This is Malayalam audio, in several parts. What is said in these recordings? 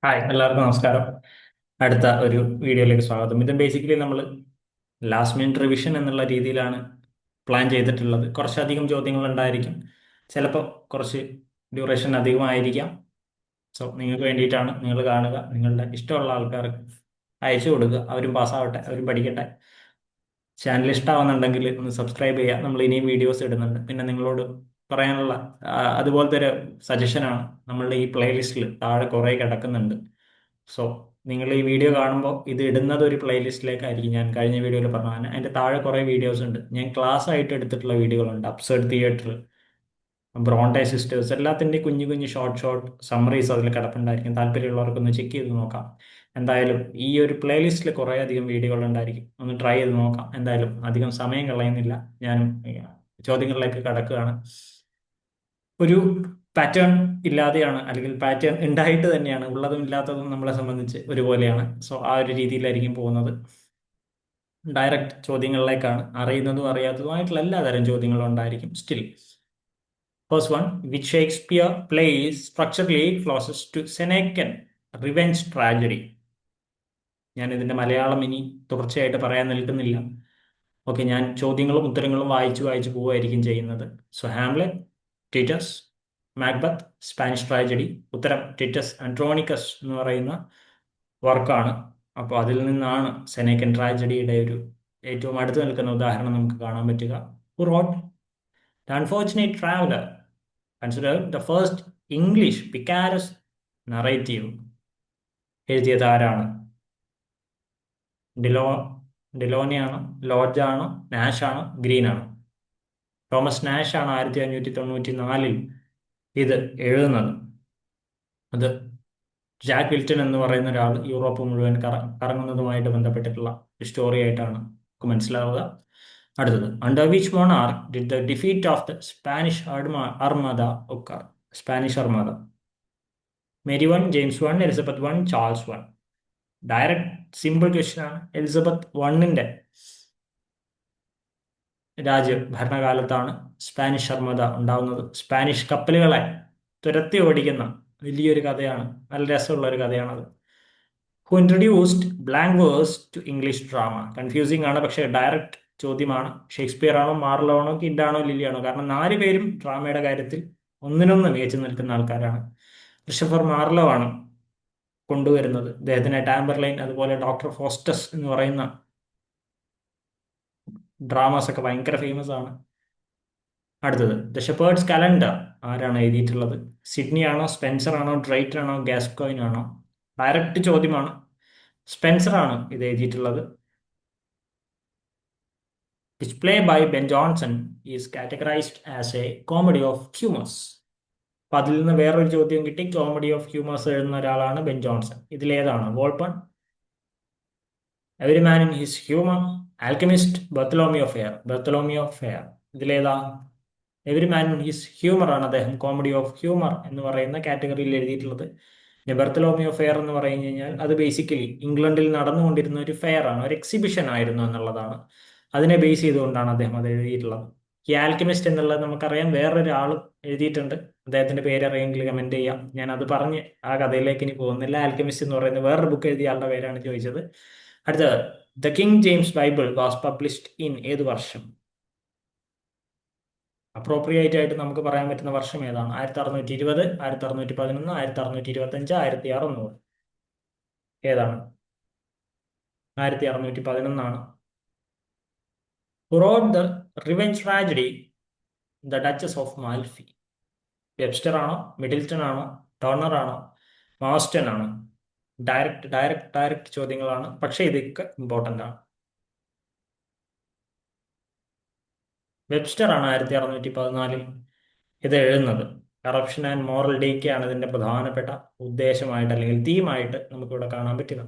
ഹായ്, എല്ലാവർക്കും നമസ്കാരം. അടുത്ത ഒരു വീഡിയോയിലേക്ക് സ്വാഗതം. ഇത് ബേസിക്കലി നമ്മൾ ലാസ്റ്റ് മിനിറ്റ് റിവിഷൻ എന്നുള്ള രീതിയിലാണ് പ്ലാൻ ചെയ്തിട്ടുള്ളത്. കുറച്ചധികം ചോദ്യങ്ങൾ ഉണ്ടായിരിക്കും. ചിലപ്പോൾ കുറച്ച് ഡ്യൂറേഷൻ അധികമായിരിക്കാം. സോ നിങ്ങൾക്ക് വേണ്ടിയിട്ടാണ്. നിങ്ങൾ കാണുക, നിങ്ങളുടെ ഇഷ്ടമുള്ള ആൾക്കാർക്ക് അയച്ചു കൊടുക്കുക. അവരും പാസ്സാവട്ടെ, അവരും പഠിക്കട്ടെ. ചാനൽ ഇഷ്ടമാവുന്നുണ്ടെങ്കിൽ ഒന്ന് സബ്സ്ക്രൈബ് ചെയ്യുക. നമ്മൾ ഇനിയും വീഡിയോസ് ഇടുന്നുണ്ട്. പിന്നെ നിങ്ങളോട് പറയാനുള്ള അതുപോലത്തെ ഒരു സജഷനാണ്. നമ്മളുടെ ഈ പ്ലേലിസ്റ്റിൽ താഴെ കുറേ കിടക്കുന്നുണ്ട്. സോ നിങ്ങൾ ഈ വീഡിയോ കാണുമ്പോൾ ഇത് ഇടുന്നത് ഒരു പ്ലേലിസ്റ്റിലേക്കായിരിക്കും. ഞാൻ കഴിഞ്ഞ വീഡിയോയിൽ പറഞ്ഞ അതിൻ്റെ താഴെ കുറേ വീഡിയോസ് ഉണ്ട്. ഞാൻ ക്ലാസ് ആയിട്ട് എടുത്തിട്ടുള്ള വീഡിയോകളുണ്ട്. അബ്സർഡ് തിയേറ്റർ, ബ്രോണ്ടെ സിസ്റ്റേഴ്സ്, എല്ലാത്തിൻ്റെയും കുഞ്ഞു കുഞ്ഞു ഷോർട്ട് ഷോർട്ട് സമ്മറീസ് അതിൽ കിടപ്പുണ്ടായിരിക്കും. താല്പര്യമുള്ളവർക്കൊന്ന് ചെക്ക് ചെയ്ത് നോക്കാം. എന്തായാലും ഈ ഒരു പ്ലേലിസ്റ്റിൽ കുറേ അധികം വീഡിയോകൾ ഉണ്ടായിരിക്കും. ഒന്ന് ട്രൈ ചെയ്ത് നോക്കാം. എന്തായാലും അധികം സമയം കളയുന്നില്ല. ഞാനും ചോദ്യങ്ങളിലേക്ക് കടക്കുകയാണ്. ഒരു പാറ്റേൺ ഇല്ലാതെയാണ്, അല്ലെങ്കിൽ പാറ്റേൺ ഉണ്ടായിട്ട് തന്നെയാണ്. ഉള്ളതും ഇല്ലാത്തതും നമ്മളെ സംബന്ധിച്ച് ഒരുപോലെയാണ്. സോ ആ ഒരു രീതിയിലായിരിക്കും പോകുന്നത്. ഡയറക്റ്റ് ചോദ്യങ്ങളിലേക്കാണ്. അറിയുന്നതും അറിയാത്തതുമായിട്ടുള്ള എല്ലാതരം ചോദ്യങ്ങളും ഉണ്ടായിരിക്കും. Still first one, which Shakespeare plays structurally closest to Senecan revenge tragedy? ഞാൻ ഇതിന്റെ മലയാളം ഇനി തുടർച്ചയായിട്ട് പറയാൻ നിൽക്കുന്നില്ല. ഓക്കെ, ഞാൻ ചോദ്യങ്ങളും ഉത്തരങ്ങളും വായിച്ചു വായിച്ചു പോവുമായിരിക്കും ചെയ്യുന്നത്. So Hamlet, Titus, Macbeth, Spanish tragedy. ഉത്തരം ടിറ്റസ് ആൻഡ്രോണിക്കസ് എന്ന് പറയുന്ന വർക്കാണ്. അപ്പോൾ അതിൽ നിന്നാണ് സെനേക്കൻ ട്രാജഡിയുടെ ഒരു ഏറ്റവും അടുത്ത് നിൽക്കുന്ന ഉദാഹരണം നമുക്ക് കാണാൻ പറ്റുക. Who wrote the unfortunate traveller, considered the first English picaresque narrative? എഴുതിയത് ആരാണ്? ഡിലോ ഡിലോണിയാണോ, ലോഡ്ജാണോ, നാഷാണോ, ഗ്രീനാണോ? തോമസ് നാഷ് ആണ് 1594 ഇത് എഴുതുന്നത്. അത് ജാക്ക് വിൽട്ടൺ എന്ന് പറയുന്ന ഒരാൾ യൂറോപ്പ് മുഴുവൻ കറങ്ങുന്നതുമായിട്ട് ബന്ധപ്പെട്ടിട്ടുള്ള ഒരു സ്റ്റോറി ആയിട്ടാണ് നമുക്ക് മനസ്സിലാവുക. അടുത്തത്, under which monarch did the defeat of the Spanish Armada occur? Spanish Armada. Mary one, James one, Elizabeth one, Charles one? Direct simple question ആണ്. എലിസബത്ത് വണ്ണിന്റെ ഭരണകാലത്താണ് സ്പാനിഷ് അർമദ ഉണ്ടാവുന്നത്. സ്പാനിഷ് കപ്പലുകളെ തുരത്തി ഓടിക്കുന്ന വലിയൊരു കഥയാണ്. നല്ല രസമുള്ള ഒരു കഥയാണത്. Who introduced blank verse to English drama? Confusing ആണ്, പക്ഷേ ഡയറക്റ്റ് ചോദ്യമാണ്. ഷേക്സ്പിയർ ആണോ, മാർലോ ആണോ, കിഡാണോ, ലില്ലിയാണോ? കാരണം നാല് പേരും ഡ്രാമയുടെ കാര്യത്തിൽ ഒന്നിനൊന്ന് മികച്ചു നിൽക്കുന്ന ആൾക്കാരാണ്. ക്രിസ്റ്റഫർ മാർലോ ആണ് കൊണ്ടുവരുന്നത്. അദ്ദേഹത്തിന് ടാമ്പർലൈൻ, അതുപോലെ ഡോക്ടർ ഫോസ്റ്റസ് എന്ന് പറയുന്ന ഡ്രാമാസ് ഒക്കെ ഭയങ്കര ഫേമസ് ആണ്. അടുത്തത്, ദ ഷെപ്പേർഡ്സ് കലണ്ടർ ആരാണ് എഴുതിയിട്ടുള്ളത്? സിഡ്നി ആണോ, സ്പെൻസർ ആണോ, ഡ്രൈറ്റൺ ആണോ, ഗാസ്കോയിൻ ആണോ? ഡയറക്റ്റ് ചോദ്യമാണ്. സ്പെൻസർ ആണ് ഇത് എഴുതിയിട്ടുള്ളത്. Which play by Ben Jonson is categorised as a comedy of humours? അപ്പൊ അതിൽ നിന്ന് വേറൊരു ചോദ്യം കിട്ടി. കോമഡി ഓഫ് ഹ്യൂമേഴ്സ് എഴുതുന്ന ഒരാളാണ് ബെൻ ജോൺസൺ. ഇതിലേതാണ്? Volpone, every man in his humour, alchemist, Bartholomew fair? Bartholomew fair. ഇതിലേതാ? Every man in his humour ആണ് അദ്ദേഹം കോമഡി ഓഫ് ഹ്യൂമർ എന്ന് പറയുന്ന കാറ്റഗറിയിൽ എഴുതിയിട്ടുള്ളത്. പിന്നെ ബർത്തലോമിയോ ഫെയർ എന്ന് പറഞ്ഞു കഴിഞ്ഞാൽ അത് ബേസിക്കലി ഇംഗ്ലണ്ടിൽ നടന്നുകൊണ്ടിരുന്ന ഒരു ഫെയർ ആണ്, ഒരു എക്സിബിഷൻ ആയിരുന്നു എന്നുള്ളതാണ്. അതിനെ ബേസ് ചെയ്തുകൊണ്ടാണ് അദ്ദേഹം അത് എഴുതിയിട്ടുള്ളത്. ഈ ആൽക്കമിസ്റ്റ് എന്നുള്ളത് നമുക്കറിയാം, വേറൊരാളും എഴുതിയിട്ടുണ്ട്. അദ്ദേഹത്തിന്റെ പേര് അറിയെങ്കിൽ കമന്റ് ചെയ്യാം. ഞാൻ അത് പറഞ്ഞ് ആ കഥയിലേക്ക് ഇനി പോകുന്നില്ല. ആൽക്കമിസ്റ്റ് എന്ന് പറയുന്ന വേറൊരു ബുക്ക് എഴുതിയ ആളുടെ പേരാണ് ചോദിച്ചത്. അടുത്തത്, the king James Bible was published in ഏത് വർഷം? അപ്രോപ്രിയേറ്റ് ആയിട്ട് നമുക്ക് പറയാൻ പറ്റുന്ന വർഷം ഏതാണ്? 1620, 1611, 1625, 1600? ഏതാണ്? 1611ആണ്. Who wrote the revenge tragedy the Duchess of Malfi? Webster ആണോ, മിഡിൽട്ടൺ ആണോ, ടോണർ ആണോ, മാസ്റ്റൺ ആണോ? ഡയറക്റ്റ് ചോദ്യങ്ങളാണ്, പക്ഷേ ഇതൊക്കെ ഇമ്പോർട്ടൻ്റ് ആണ്. വെബ്സ്റ്റർ ആണ് 1614 ഇത് എഴുതുന്നത്. കറപ്ഷൻ ആൻഡ് മോറൽ ഡീക്കെ ആണ് ഇതിന്റെ പ്രധാനപ്പെട്ട ഉദ്ദേശമായിട്ട്, അല്ലെങ്കിൽ തീമായിട്ട് നമുക്കിവിടെ കാണാൻ പറ്റുക.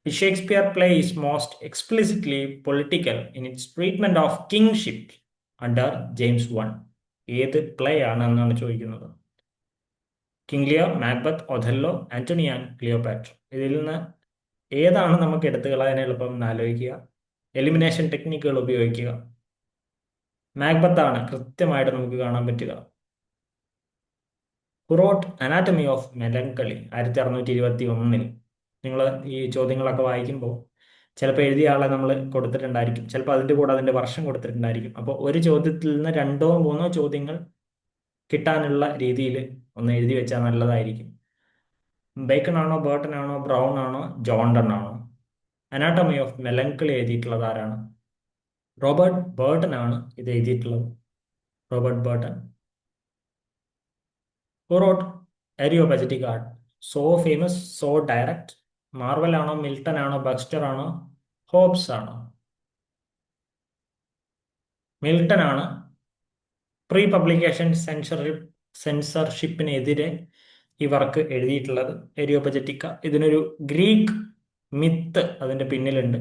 Shakespeare play is most explicitly political in its treatment of kingship under James one? ഏത് പ്ലേ ആണ് എന്നാണ് ചോദിക്കുന്നത്. King Lear, Macbeth, Othello, Antony and Cleopatra? ഇതിൽ നിന്ന് ഏതാണ് നമുക്ക് എടുത്തു കളയാൻ എളുപ്പം എന്ന് ആലോചിക്കുക. എലിമിനേഷൻ ടെക്നിക്കുകൾ ഉപയോഗിക്കുക. മാക്ബത്ത് ആണ് കൃത്യമായിട്ട് നമുക്ക് കാണാൻ പറ്റുക. ഹുറോട്ട് അനാറ്റമി ഓഫ് മെലങ്കളി 1621. നിങ്ങൾ ഈ ചോദ്യങ്ങളൊക്കെ വായിക്കുമ്പോൾ ചിലപ്പോൾ എഴുതിയ ആളെ നമ്മൾ കൊടുത്തിട്ടുണ്ടായിരിക്കും, ചിലപ്പോൾ അതിൻ്റെ കൂടെ അതിൻ്റെ വർഷം കൊടുത്തിട്ടുണ്ടായിരിക്കും. അപ്പോൾ ഒരു ചോദ്യത്തിൽ നിന്ന് രണ്ടോ മൂന്നോ ചോദ്യങ്ങൾ കിട്ടാനുള്ള രീതിയിൽ ഒന്ന് എഴുതി വെച്ചാൽ നല്ലതായിരിക്കും. ബേക്കൺ ആണോ, ബേർട്ടൺ ആണോ, ബ്രൗൺ ആണോ, ജോണ്ടൺ ആണോ? അനാട്ടമി ഓഫ് മെലങ്കളി എഴുതിയിട്ടുള്ളത് ആരാണ്? റോബർട്ട് ബേർട്ടൺ ആണ് ഇത് എഴുതിയിട്ടുള്ളത്. Robert Burton. Who wrote Areopagitica? So famous, so direct? Marvell ആണോ, മിൽട്ടൺ ആണോ, ബക്സ്റ്റർ ആണോ, ഹോബ്സ് ആണോ? മിൽട്ടൺ ആണ് പ്രീ പബ്ലിക്കേഷൻ സെൻസർഷിപ്പിനെതിരെ ഈ വർക്ക് എഴുതിയിട്ടുള്ളത്. എരിയോപജറ്റിക്ക. ഇതിനൊരു ഗ്രീക്ക് മിത്ത് അതിന്റെ പിന്നിലുണ്ട്.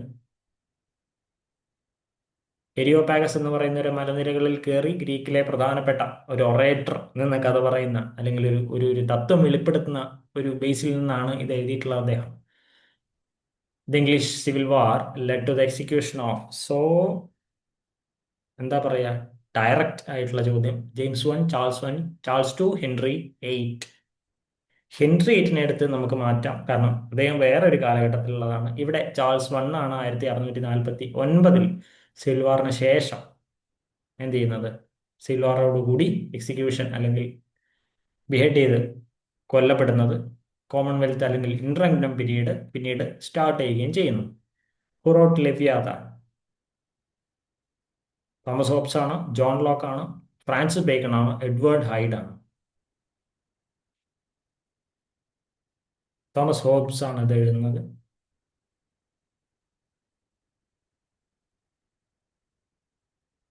എരിയോപാഗസ് എന്ന് പറയുന്ന ഒരു മലനിരകളിൽ കയറി ഗ്രീക്കിലെ പ്രധാനപ്പെട്ട ഒരു ഒറേറ്റർ നിന്ന് കഥ പറയുന്ന, അല്ലെങ്കിൽ ഒരു തത്വം വെളിപ്പെടുത്തുന്ന ഒരു ബേസിൽ നിന്നാണ് ഇത് എഴുതിയിട്ടുള്ളത് അദ്ദേഹം. The English civil war led to the execution of. So എന്താ പറയാ, ഡയറക്റ്റ് ആയിട്ടുള്ള ചോദ്യം. James 1, Charles 1, Charles 2, Henry 8. Henry 8നെ എടുത്ത് നമുക്ക് മാറ്റാം, കാരണം അദ്ദേഹം വേറൊരു കാലഘട്ടത്തിലുള്ളതാണ്. ഇവിടെ ചാൾസ് 1 ആണ് 1649 സിവിൽ വാറിന് ശേഷം എന്ത് ചെയ്യുന്നത്, സിവിൽ വാറോടുകൂടി എക്സിക്യൂഷൻ അല്ലെങ്കിൽ ബിഹേഡ് ചെയ്ത് കൊല്ലപ്പെടുന്നത്. കോമൺവെൽത്ത് അല്ലെങ്കിൽ ഇന്റർകങ്ഡം പീരീഡ് പിന്നീട് സ്റ്റാർട്ട് ചെയ്യുകയും ചെയ്യുന്നു. Who wrote Leviathan? തോമസ് ഹോബ്സ് ആണ്, ജോൺ ലോക്ക് ആണ്, ഫ്രാൻസിസ് ബേക്കൺ ആണ്, എഡ്വേർഡ് ഹൈഡ് ആണ്? തോമസ് ഹോബ്സ് ആണ് ഇത് എഴുതുന്നത്.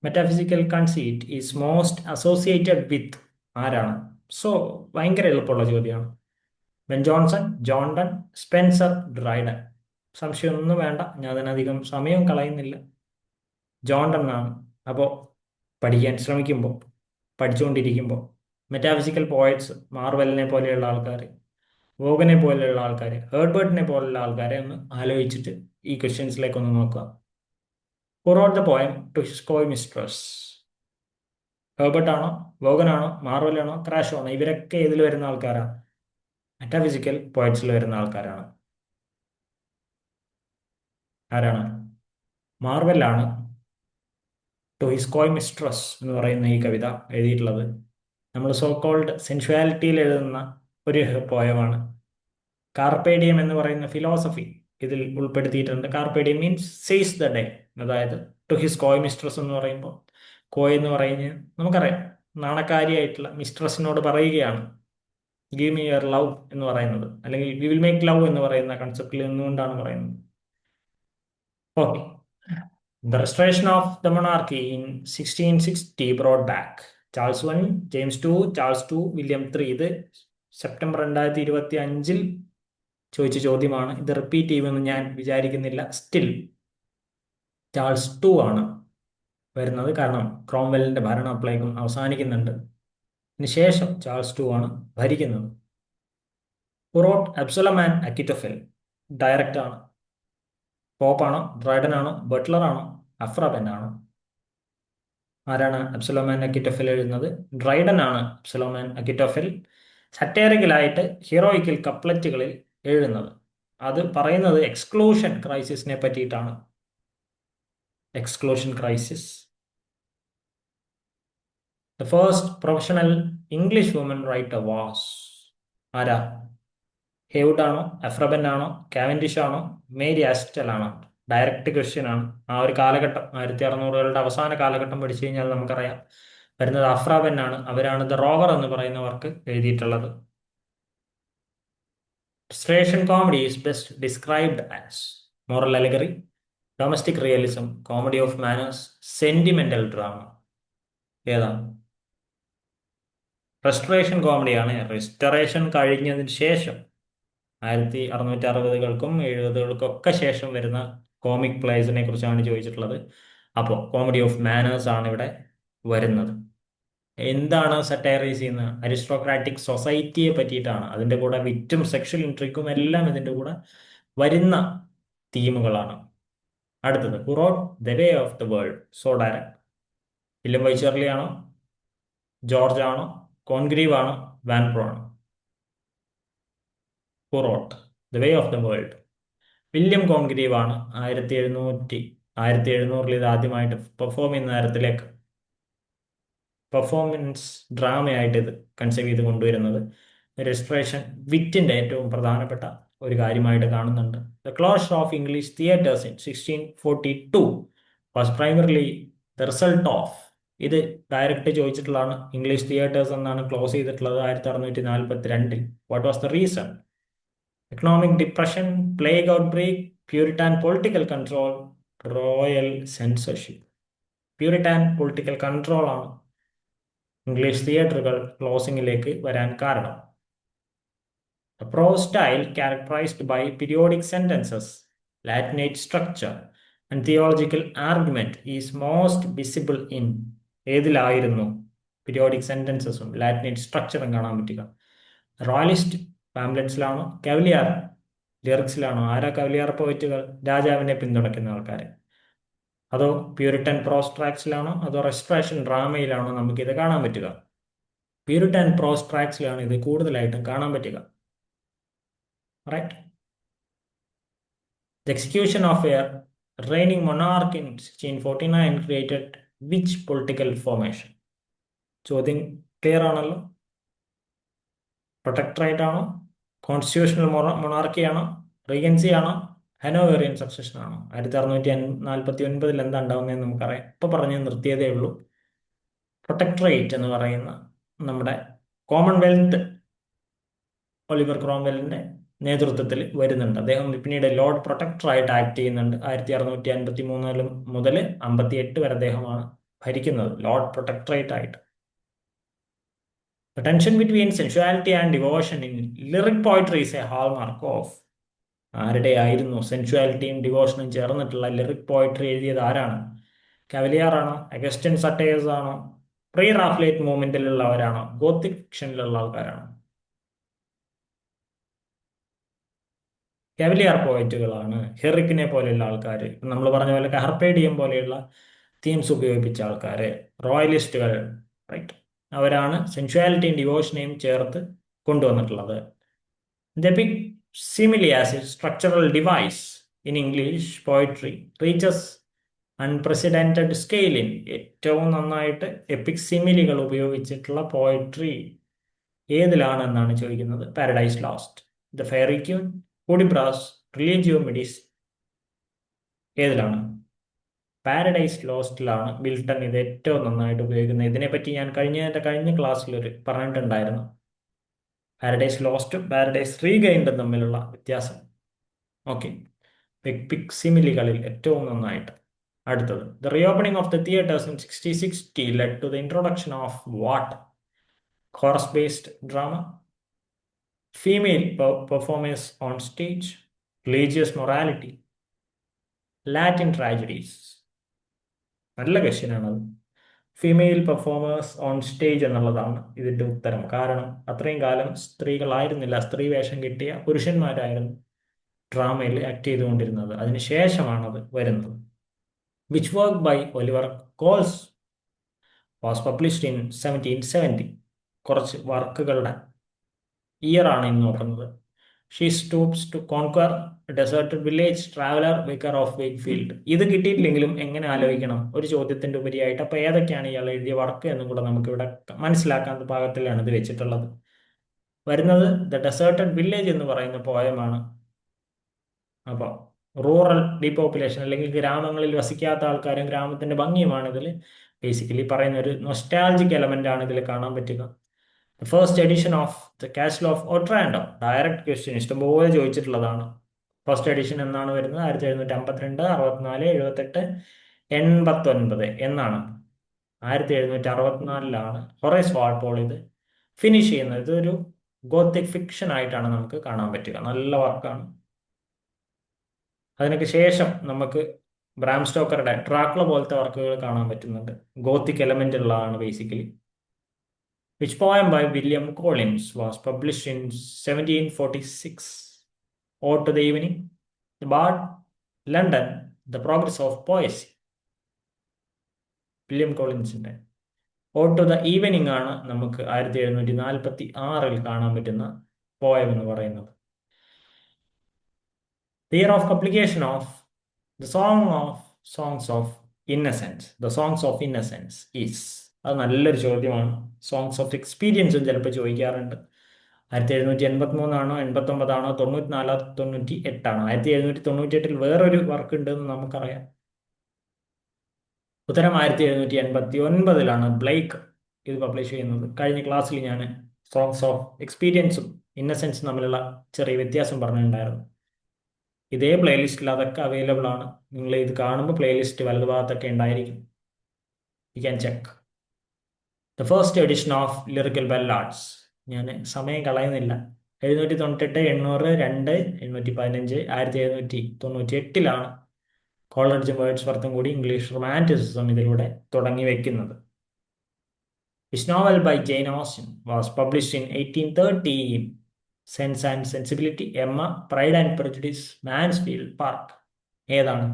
Metaphysical conceit is most associated with ആരാണ്? സോ ഭയങ്കര എളുപ്പമുള്ള ചോദ്യമാണ്. Ben Jonson, John Donne, Spenser, Dryden. സംശയമൊന്നും വേണ്ട, ഞാൻ അതിനധികം സമയം കളയുന്നില്ല. ജോൺഡൺ ആണ്. അപ്പോൾ പഠിക്കാൻ ശ്രമിക്കുമ്പോൾ, പഠിച്ചുകൊണ്ടിരിക്കുമ്പോൾ മെറ്റാഫിസിക്കൽ പോയറ്റ്സ്, മാർവെലിനെ പോലെയുള്ള ആൾക്കാർ, വോഗനെ പോലെയുള്ള ആൾക്കാർ, ഹേർബർട്ടിനെ പോലുള്ള ആൾക്കാരെ ഒന്ന് ആലോചിച്ചിട്ട് ഈ ക്വസ്റ്റ്യൻസിലേക്ക് ഒന്ന് നോക്കുക. Who wrote the poem to his കോയ് mistress? ഹേർബർട്ട് ആണോ, വോഗൻ ആണോ, മാർവൽ ആണോ, ക്രാഷ് ആണോ? ഇവരൊക്കെ ഇതിൽ വരുന്ന ആൾക്കാരാണ്, മെറ്റാഫിസിക്കൽ പോയറ്റ്സിൽ വരുന്ന ആൾക്കാരാണ്. ആരാണ്? മാർവെലാണ് ടു ഹിസ് കോയ് മിസ്ട്രസ് എന്ന് പറയുന്ന ഈ കവിത എഴുതിയിട്ടുള്ളത്. നമ്മൾ സോ കോൾഡ് സെൻഷ്വാലിറ്റിയിൽ എഴുതുന്ന ഒരു പോയമാണ്. കാർപേഡിയം എന്ന് പറയുന്ന ഫിലോസഫി ഇതിൽ ഉൾപ്പെടുത്തിയിട്ടുണ്ട്. കാർപേഡിയം മീൻസ് സെയ്സ് ദ ഡേ. അതായത് ടു ഹിസ് കോയ് മിസ്ട്രസ് എന്ന് പറയുമ്പോൾ, കോയ് എന്ന് പറയുന്നത് നമുക്കറിയാം, നാണക്കാരിയായിട്ടുള്ള മിസ്ട്രസിനോട് പറയുകയാണ് ഗീവ് മീ യുവർ ലവ് എന്ന് പറയുന്നത്, അല്ലെങ്കിൽ വി വിൽ മേക്ക് ലവ് എന്ന് പറയുന്ന കൺസെപ്റ്റിൽ നിന്നുകൊണ്ടാണ് പറയുന്നത്. Okay. The restoration of the monarchy in 1660 brought back Charles 1, James 2, Charles 2, William 3. ഇത് സെപ്റ്റംബർ 2025 ചോദിച്ച ചോദ്യമാണ്. ഇത് റിപ്പീറ്റ് ചെയ്യുമെന്ന് ഞാൻ വിചാരിക്കുന്നില്ല. സ്റ്റിൽ ചാൾസ് 2 ആണ് വരുന്നത്, കാരണം ക്രോംവെല്ലിന്റെ ഭരണം അപ്പോഴേക്കും അവസാനിക്കുന്നുണ്ട്. അതിനുശേഷം ചാൾസ് 2 ആണ് ഭരിക്കുന്നത്. ഹുറോട്ട് അബ്സലം ആൻഡ് അക്കിറ്റോഫെൽ? ഡയറക്റ്റ് ആണ്. പോപ്പ് ആണോ, ഡ്രൈഡൻ ആണോ, ബട്ട്ലർ ആണോ, അഫ്രബൻ ആണോ? ആരാണ് അബ്സലോം ആൻഡ് അക്കിറ്റോഫെൽ എഴുതുന്നത്? ഡ്രൈഡൻ ആണ് അബ്സലോം ആൻഡ് അക്കിറ്റോഫെൽ സറ്റേറിക്കലായിട്ട് ഹീറോയിക്കൽ കപ്ലറ്റുകളിൽ എഴുതുന്നത്. അത് പറയുന്നത് എക്സ്ക്ലൂഷൻ ക്രൈസിസിനെ പറ്റിയിട്ടാണ്. Exclusion crisis. The first professional English woman writer was? ആരാ? ഹെയ്വുഡ് ആണോ, അഫ്രബൻ ആണോ, കാവൻഡിഷ് ആണോ, മേരി ആസ്റ്റൽ ആണോ? ഡയറക്റ്റ് ക്വസ്റ്റ്യൻ ആണ്. ആ ഒരു കാലഘട്ടം 1600കളുടെ അവസാന കാലഘട്ടം പഠിച്ചു കഴിഞ്ഞാൽ നമുക്കറിയാം വരുന്നത് അഫ്രാബൻ ആണ്. അവരാണ് ദ റോവർ എന്ന് പറയുന്ന വർക്ക് എഴുതിയിട്ടുള്ളത്. Station comedy is best described as moral allegory, domestic realism, comedy of manners, sentimental drama? ഏതാണ്? റെസ്റ്റോറേഷൻ കോമഡിയാണ്. റെസ്റ്റോറേഷൻ കഴിഞ്ഞതിന് ശേഷം 1660-കൾക്കും 70-കൾക്കും ഒക്കെ ശേഷം വരുന്ന കോമിക് പ്ലേസിനെ കുറിച്ചാണ് ചോദിച്ചിട്ടുള്ളത്. അപ്പോൾ കോമഡി ഓഫ് മാനേഴ്സ് ആണ് ഇവിടെ വരുന്നത്. എന്താണ് സറ്റൈറൈസ് ചെയ്യുന്നത്? അരിസ്റ്റോക്രാറ്റിക് സൊസൈറ്റിയെ പറ്റിയിട്ടാണ്. അതിൻ്റെ കൂടെ വിറ്റും സെക്ഷൽ ഇൻട്രിക്കും എല്ലാം ഇതിൻ്റെ കൂടെ വരുന്ന തീമുകളാണ്. അടുത്തത്, who wrote the way of the world? So direct? William Wycherley ആണോ, ജോർജ് ആണോ, കോൺഗ്രീവ് ആണോ വാൻപ്രോ ആണോ? Who wrote, the way of the world. William Congreve ആണ് 1700 ഇത് ആദ്യമായിട്ട് പെർഫോം ചെയ്യുന്ന തരത്തിലേക്ക് പെർഫോമൻസ് ഡ്രാമയായിട്ട് ഇത് കൺസീവ് ചെയ്ത് കൊണ്ടുവരുന്നത്. രജിസ്ട്രേഷൻ വിറ്റിന്റെ ഏറ്റവും പ്രധാനപ്പെട്ട ഒരു കാര്യമായിട്ട് കാണുന്നുണ്ട്. The closure of English theatres in 1642 was primarily the result of. ഇത് ഡയറക്റ്റ് ചോദിച്ചിട്ടുള്ളതാണ്. ഇംഗ്ലീഷ് തിയേറ്റേഴ്സ് എന്നാണ് ക്ലോസ് ചെയ്തിട്ടുള്ളത് 1642. What was the reason? Economic depression, plague outbreak, puritan political control, royal censorship. Puritan political control ആണ് ഇംഗ്ലീഷ് തിയേറ്ററുകൾ ക്ലോസിംഗിലേക്ക് വരാൻ കാരണം. The prose style, characterized by periodic sentences, Latinate structure, and theological argument, is most visible in ഏതിലായിരുന്നു പീരിയോഡിക് സെന്റൻസസും ലാറ്റിനേറ്റ് സ്ട്രക്ചറും കാണാൻ പറ്റുക? റോയലിസ്റ്റ് പാംപ്ലെറ്റ്സിലാണോ കവലിയാർ ലിറിക്സിലാണോ? ആരാ കവലിയാർ പോയിറ്റുകൾ? രാജാവിനെ പിന്തുണയ്ക്കുന്ന ആൾക്കാരെ. അതോ പ്യൂരിറ്റൻ പ്രോസ് ട്രാക്സിലാണോ അതോ റെസ്ട്രേഷൻ ഡ്രാമയിലാണോ നമുക്കിത് കാണാൻ പറ്റുക? പ്യൂരിറ്റൻ പ്രോസ് ട്രാക്സിലാണ് ഇത് കൂടുതലായിട്ടും കാണാൻ പറ്റുക. Right? The execution of a reigning monarch in 1649 created which political formation? ചോദ്യം ക്ലിയർ ആണല്ലോ. പ്രൊട്ടക്ടറേറ്റ് ആണോ, കോൺസ്റ്റിറ്റ്യൂഷണൽ മൊണാർക്കി ആണോ, റീഗൻസി ആണോ, ഹനോവേറിയൻ സക്സഷൻ ആണോ? 1649 എന്താ ഉണ്ടാവുന്നതെന്ന് നമുക്കറിയാം. ഇപ്പൊ പറഞ്ഞു നിർത്തിയതേ ഉള്ളൂ. പ്രൊട്ടക്ടറേറ്റ് എന്ന് പറയുന്ന നമ്മുടെ കോമൺവെൽത്ത് ഒലിവർ ക്രോംവെലിന്റെ നേതൃത്വത്തിൽ വരുന്നുണ്ട്. അദ്ദേഹം പിന്നീട് ലോർഡ് പ്രൊട്ടക്ടറായിട്ട് ആക്ട് ചെയ്യുന്നുണ്ട്. 1653 മുതൽ 58 വരെ അദ്ദേഹമാണ് ഭരിക്കുന്നത് ലോർഡ് പ്രൊട്ടക്ടറേറ്റ് ആയിട്ട്. The tension between sensuality and devotion in lyric poetry is a hallmark of. ആരുടെ ആയിരുന്നു സെൻഷ്വാലിറ്റിയും ഡിവോഷനും ചേർന്നിട്ടുള്ള ലിറിക് പോയട്രി എഴുതിയത്? ആരാണ്? കവലിയാർ ആണോ, അഗസ്റ്റിൻ സട്ടേഴ്സ് ആണോ, പ്രീ റാഫ്ലേറ്റ് മൂവ്മെന്റിലുള്ളവരാണോ, ഗോത്തിക് ഫിക്ഷനിലുള്ള ആൾക്കാരാണോ? കവലിയാർ പോയറ്റുകളാണ്. ഹെറിക്കിനെ പോലെയുള്ള ആൾക്കാർ, നമ്മൾ പറഞ്ഞ പോലെ കഹർപ്പേഡിയം പോലെയുള്ള തീംസ് ഉപയോഗിപ്പിച്ച ആൾക്കാർ, റോയലിസ്റ്റുകൾ, റൈറ്റ്, അവരാണ് സെൻഷ്വാലിറ്റിയും ഡിവോഷനെയും ചേർത്ത് കൊണ്ടുവന്നിട്ടുള്ളത്. The epic simile as a structural device in English poetry reaches unprecedented scale in. ഏറ്റവും നന്നായിട്ട് എപ്പിക് സിമിലികൾ ഉപയോഗിച്ചിട്ടുള്ള പോയട്രി ഏതിലാണെന്നാണ് ചോദിക്കുന്നത്. Paradise Lost, the Faerie Queene, Hudibras, Religio Medici. ഏതിലാണ്? പാരഡൈസ് ലോസ്റ്റിലാണ് മിൽട്ടൺ ഇത് ഏറ്റവും നന്നായിട്ട് ഉപയോഗിക്കുന്നത്. ഇതിനെപ്പറ്റി ഞാൻ കഴിഞ്ഞ ക്ലാസ്സിൽ പറഞ്ഞിട്ടുണ്ടായിരുന്നു. പാരഡൈസ് ലോസ്റ്റും പാരഡൈസ് റീഗൈൻഡും തമ്മിലുള്ള വ്യത്യാസം. ഓക്കെ, എപ്പിക് സിമിലികളിൽ ഏറ്റവും നന്നായിട്ട്. അടുത്തത്, the reopening of the theatres in 1660 led to the introduction of what? Chorus based drama, female performers on stage, religious morality, Latin tragedies. നല്ല ക്വസ്റ്റ്യനാണത്. ഫീമെയിൽ പെർഫോമേഴ്സ് ഓൺ സ്റ്റേജ് എന്നുള്ളതാണ് ഇതിന്റെ ഉത്തരം. കാരണം അത്രയും കാലം സ്ത്രീകളായിരുന്നില്ല, സ്ത്രീ വേഷം കിട്ടിയ പുരുഷന്മാരായിരുന്നു ഡ്രാമയിൽ ആക്ട് ചെയ്തുകൊണ്ടിരുന്നത്. അതിനുശേഷമാണത് വരുന്നത്. Which work by Oliver Coles was published in 1770. കുറച്ച് വർക്കുകളുടെ ഇയർ ആണ് ഇന്ന് നോക്കുന്നത്. She Stoops to Conquer Deserted Village, Traveller, Vicar of Wakefield. ഇത് കിട്ടിയിട്ടില്ലെങ്കിലും എങ്ങനെ ആലോചിക്കണം ഒരു ചോദ്യത്തിന്റെ ഉപരിയായിട്ട്. അപ്പൊ ഏതൊക്കെയാണ് ഇയാൾ എഴുതിയ വർക്ക് എന്നും കൂടെ നമുക്ക് ഇവിടെ മനസ്സിലാക്കാൻ പാകത്തിലാണ് ഇത് വെച്ചിട്ടുള്ളത്. വരുന്നത് ദ ഡെസേർട്ടഡ് വില്ലേജ് എന്ന് പറയുന്ന പോയമാണ്. അപ്പോൾ റൂറൽ ഡീപോപ്പുലേഷൻ അല്ലെങ്കിൽ ഗ്രാമങ്ങളിൽ വസിക്കാത്ത ആൾക്കാരും ഗ്രാമത്തിന്റെ ഭംഗിയുമാണ് ഇതിൽ ബേസിക്കലി പറയുന്ന ഒരു നൊസ്റ്റാൾജിക് എലമെന്റ് ആണ് ഇതിൽ കാണാൻ പറ്റുക. First edition of the Castle of Otranto, direct question ഇഷ്ടംപോലെ ചോദിച്ചിട്ടുള്ളതാണ്. ഫസ്റ്റ് എഡിഷൻ എന്നാണ് വരുന്നത്? 1752, 64, 78, 89 എന്നാണ്. 1764 ഹൊറേസ് വാൾപോൾ ഇത് ഫിനിഷ് ചെയ്യുന്നത്. ഇതൊരു ഗോത്തിക് ഫിക്ഷൻ ആയിട്ടാണ് നമുക്ക് കാണാൻ പറ്റുക. നല്ല വർക്കാണ്. അതിനൊക്കെ ശേഷം നമുക്ക് ബ്രാം സ്റ്റോക്കറുടെ ഡ്രാക്കുള പോലത്തെ വർക്കുകൾ കാണാൻ പറ്റുന്നുണ്ട്. ഗോത്തിക് എലമെന്റ് ഉള്ളതാണ് basically. Which poem by William Collins was published in 1746? Ode to the Evening, The Bard, London, The Progress of Poesy. William കോളിൻസിന്റെ ഓഡ് ടു ദ ഈവനിങ് ആണ് നമുക്ക് 1746 കാണാൻ പറ്റുന്ന പോയം എന്ന് പറയുന്നത്. The year of publication of The Song of Songs of Innocence. The Songs of Innocence is. അത് നല്ലൊരു ചോദ്യമാണ്. സോങ്സ് ഓഫ് എക്സ്പീരിയൻസും ചിലപ്പോൾ ചോദിക്കാറുണ്ട്. 1783ആണോ 89ആണോ 94 98ആണോ? 1798 വേറൊരു വർക്ക് ഉണ്ടെന്ന് നമുക്കറിയാം. ഉത്തരം 1789 ബ്ലേക്ക് ഇത് പബ്ലിഷ് ചെയ്യുന്നത്. കഴിഞ്ഞ ക്ലാസ്സിൽ ഞാൻ സോങ്സ് ഓഫ് എക്സ്പീരിയൻസും ഇന്നസെൻസും തമ്മിലുള്ള ചെറിയ വ്യത്യാസം പറഞ്ഞിട്ടുണ്ടായിരുന്നു. ഇതേ പ്ലേലിസ്റ്റിൽ അതൊക്കെ അവൈലബിൾ ആണ്. നിങ്ങൾ ഇത് കാണുമ്പോൾ പ്ലേലിസ്റ്റ് വലതുഭാഗത്തൊക്കെ ഉണ്ടായിരിക്കും. You can check. The first edition of lyrical ballads. ഞാൻ സമയം കളയുന്നില്ല. 798 800 2 815 1798 കോളറിഡ്ജും വേർഡ്സ്വർത്തും കൂടി ഇംഗ്ലീഷ് റൊമാൻറ്റിസിസം ഇതിലൂടെ തുടങ്ങി വെക്കുന്നത്. His novel by Jane Austen was published in 1813. Sense and Sensibility, Emma, Pride and Prejudice, Mansfield Park. ഏതാണ്?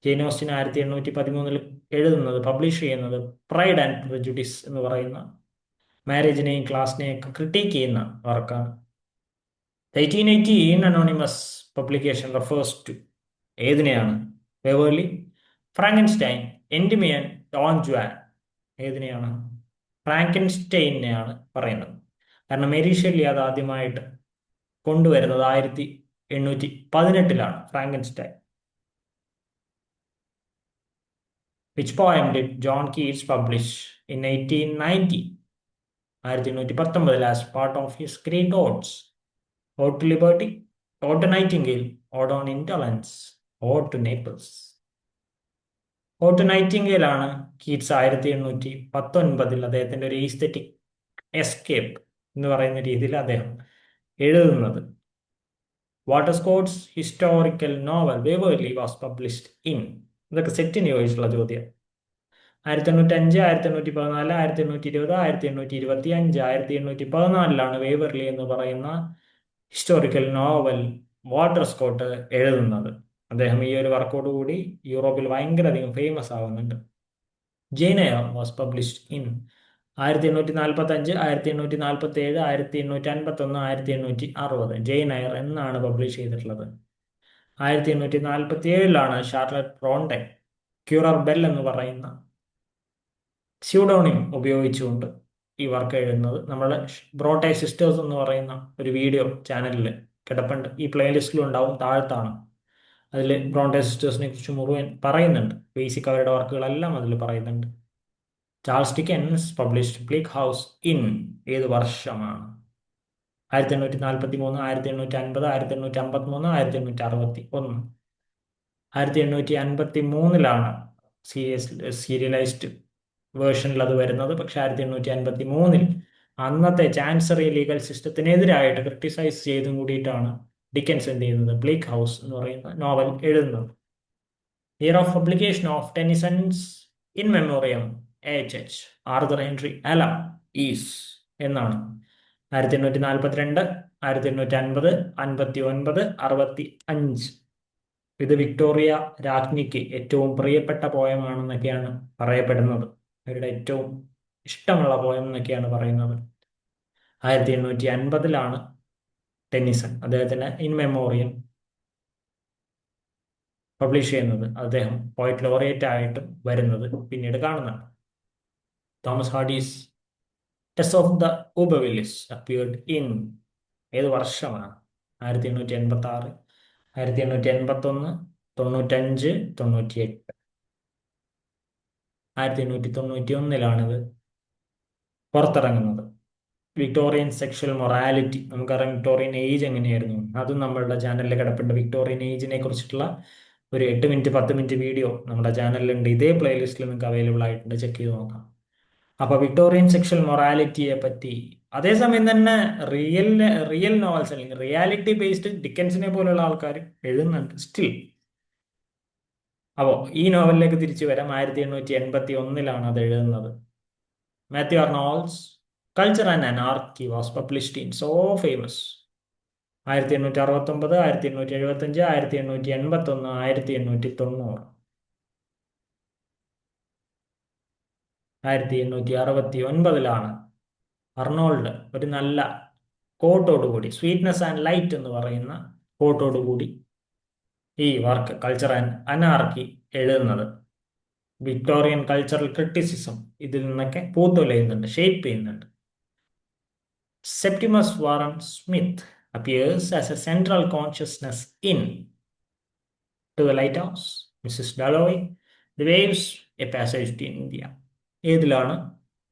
ജെയിൻ ഓസ്റ്റിൻ 1813 എഴുതുന്നത്, പബ്ലിഷ് ചെയ്യുന്നത് പ്രൈഡ് ആൻഡ് പ്രെജുഡിസ് എന്ന് പറയുന്ന മാരേജിനെയും ക്ലാസിനെയും ഒക്കെ ക്രിട്ടിക്ക് ചെയ്യുന്ന വർക്കാണ്. 1818 അനോണിമസ് പബ്ലിക്കേഷൻ റെഫേഴ്സ് ടു ഏതിനെയാണ്? Waverley, Frankenstein, Endymion, Don Juan. ഏതിനെയാണ്? ഫ്രാങ്കൻസ്റ്റൈനെയാണ് പറയുന്നത്. കാരണം മേരി ഷെല്ലി അത് ആദ്യമായിട്ട് കൊണ്ടുവരുന്നത് 1818 Frankenstein. Which poem did John Keats publish in 1819? 1819 as part of his great odes. Ode to Liberty, Ode to Nightingale, Ode on Indolence, Ode to Naples. Ode to Nightingale ആണ് കീറ്റ്സ് 1819 അദ്ദേഹത്തിന്റെ ഒരു ഈസ്തെറ്റിക് എസ്കേപ്പ് എന്ന് പറയുന്ന രീതിയിൽ അദ്ദേഹം എഴുതുന്നത്. Walter Scott's historical novel Waverley was published in. ഇതൊക്കെ സെറ്റിന് യോജിച്ചുള്ള ചോദ്യം. 1805, 1814, 1820, 1825, 1814 വേവർലി എന്ന് പറയുന്ന ഹിസ്റ്റോറിക്കൽ നോവൽ വാട്ടർ സ്കോട്ട് എഴുതുന്നത്. അദ്ദേഹം ഈ ഒരു വർക്കോടുകൂടി യൂറോപ്പിൽ ഭയങ്കരധികം ഫേമസ് ആവുന്നുണ്ട്. Jane Eyre was published in 1845, 1847, 1851, 1860. Jane Eyre എന്നാണ് പബ്ലിഷ് ചെയ്തിട്ടുള്ളത്. 1847 ഷാർലറ്റ് ബ്രോണ്ടെ ക്യൂറർ ബെൽ എന്ന് പറയുന്ന സ്യൂഡോണിം ഉപയോഗിച്ചുകൊണ്ട് ഈ വർക്ക് എഴുതുന്നത്. നമ്മുടെ ബ്രോട്ടെ സിസ്റ്റേഴ്സ് എന്ന് പറയുന്ന ഒരു വീഡിയോ ചാനലിൽ കിടപ്പുണ്ട്. ഈ പ്ലേലിസ്റ്റിലും ഉണ്ടാവും, താഴത്താണ്. അതിൽ ബ്രോണ്ടെ സിസ്റ്റേഴ്സിനെ കുറിച്ച് മുഴുവൻ പറയുന്നുണ്ട്. ബേസിക് അവരുടെ വർക്കുകളെല്ലാം അതിൽ പറയുന്നുണ്ട്. Charles Dickens published Bleak House in ഏത് വർഷമാണ്? 1843, 1850, 1853, 1861. 1853 സീരിയലൈസ്ഡ് വേർഷനിൽ അത് വരുന്നത്. പക്ഷെ 1853 അന്നത്തെ ചാൻസറി ലീഗൽ സിസ്റ്റത്തിനെതിരായിട്ട് ക്രിട്ടിസൈസ് ചെയ്തും കൂടിയിട്ടാണ് ഡിക്കൻസ് എന്ത് ചെയ്യുന്നത്? ബ്ലീക്ക് ഹൗസ് എന്ന് പറയുന്ന നോവൽ എഴുതുന്നത്. Year of publication of Tennyson's In Memoriam H.H. Arthur Henry Hallam is എന്നാണ്? 1842, 1850, 59, 65. ഇത് വിക്ടോറിയ രാജ്ഞിക്ക് ഏറ്റവും പ്രിയപ്പെട്ട പോയമാണെന്നൊക്കെയാണ് പറയപ്പെടുന്നത്. അവരുടെ ഏറ്റവും ഇഷ്ടമുള്ള പോയം എന്നൊക്കെയാണ് പറയുന്നത്. 1850 ടെന്നിസൺ അദ്ദേഹത്തിന് ഇൻ മെമ്മോറിയം പബ്ലിഷ് ചെയ്യുന്നത്. അദ്ദേഹം പോയറ്റ് ലോറിയറ്റ് ആയിട്ട് വരുന്നത് പിന്നീട് കാണുന്നതാണ്. Thomas Hardy's Tess of the d'Urbervilles appeared in ഏത് വർഷമാണ്? 1886, 1881, 95, 98. 1891 പുറത്തിറങ്ങുന്നത്. വിക്ടോറിയൻ സെക്ഷൽ മൊറാലിറ്റി, നമുക്കറിയാം വിക്ടോറിയൻ ഏജ് എങ്ങനെയായിരുന്നു. അതും നമ്മളുടെ ചാനലിൽ കിടപ്പുണ്ട്. വിക്ടോറിയൻ ഏജിനെ കുറിച്ചിട്ടുള്ള ഒരു 8 മിനിറ്റ് 10 മിനിറ്റ് വീഡിയോ നമ്മുടെ ചാനലിലുണ്ട്. ഇതേ പ്ലേലിസ്റ്റിൽ നിങ്ങൾക്ക് അവൈലബിൾ ആയിട്ടുണ്ട്, ചെക്ക് ചെയ്ത് നോക്കാം. അപ്പൊ വിക്ടോറിയൻ സെക്ഷൽ മൊറാലിറ്റിയെ പറ്റി, അതേസമയം തന്നെ റിയൽ നോവൽസ് അല്ലെങ്കിൽ റിയാലിറ്റി ബേസ്ഡ് ഡിക്കൻസിനെ പോലുള്ള ആൾക്കാർ എഴുതുന്നുണ്ട് സ്റ്റിൽ. അപ്പോൾ ഈ നോവലിലേക്ക് തിരിച്ചു വരാം. 1881 അത് എഴുതുന്നത്. Matthew Arnold's Culture and Anarchy was published in, so famous. 1869, 1875, 1881, 1890. 1869 Arnold ഒരു നല്ല കോട്ടോടുകൂടി, സ്വീറ്റ്നെസ് ആൻഡ് ലൈറ്റ് എന്ന് പറയുന്ന കോട്ടോടുകൂടി ഈ വർക്ക് കൾച്ചർ ആൻഡ് അനാർക്കി എഴുതുന്നത്. വിക്ടോറിയൻ കൾച്ചറൽ ക്രിറ്റിസിസം ഇതിൽ നിന്നൊക്കെ പൂത്തുലയുന്നുണ്ട്, ഷേപ്പ് ചെയ്യുന്നുണ്ട്. Septimus Warren Smith appears as a central consciousness in To the Lighthouse, Mrs. Dalloway, The Waves, A Passage to India. ഏതിലാണ്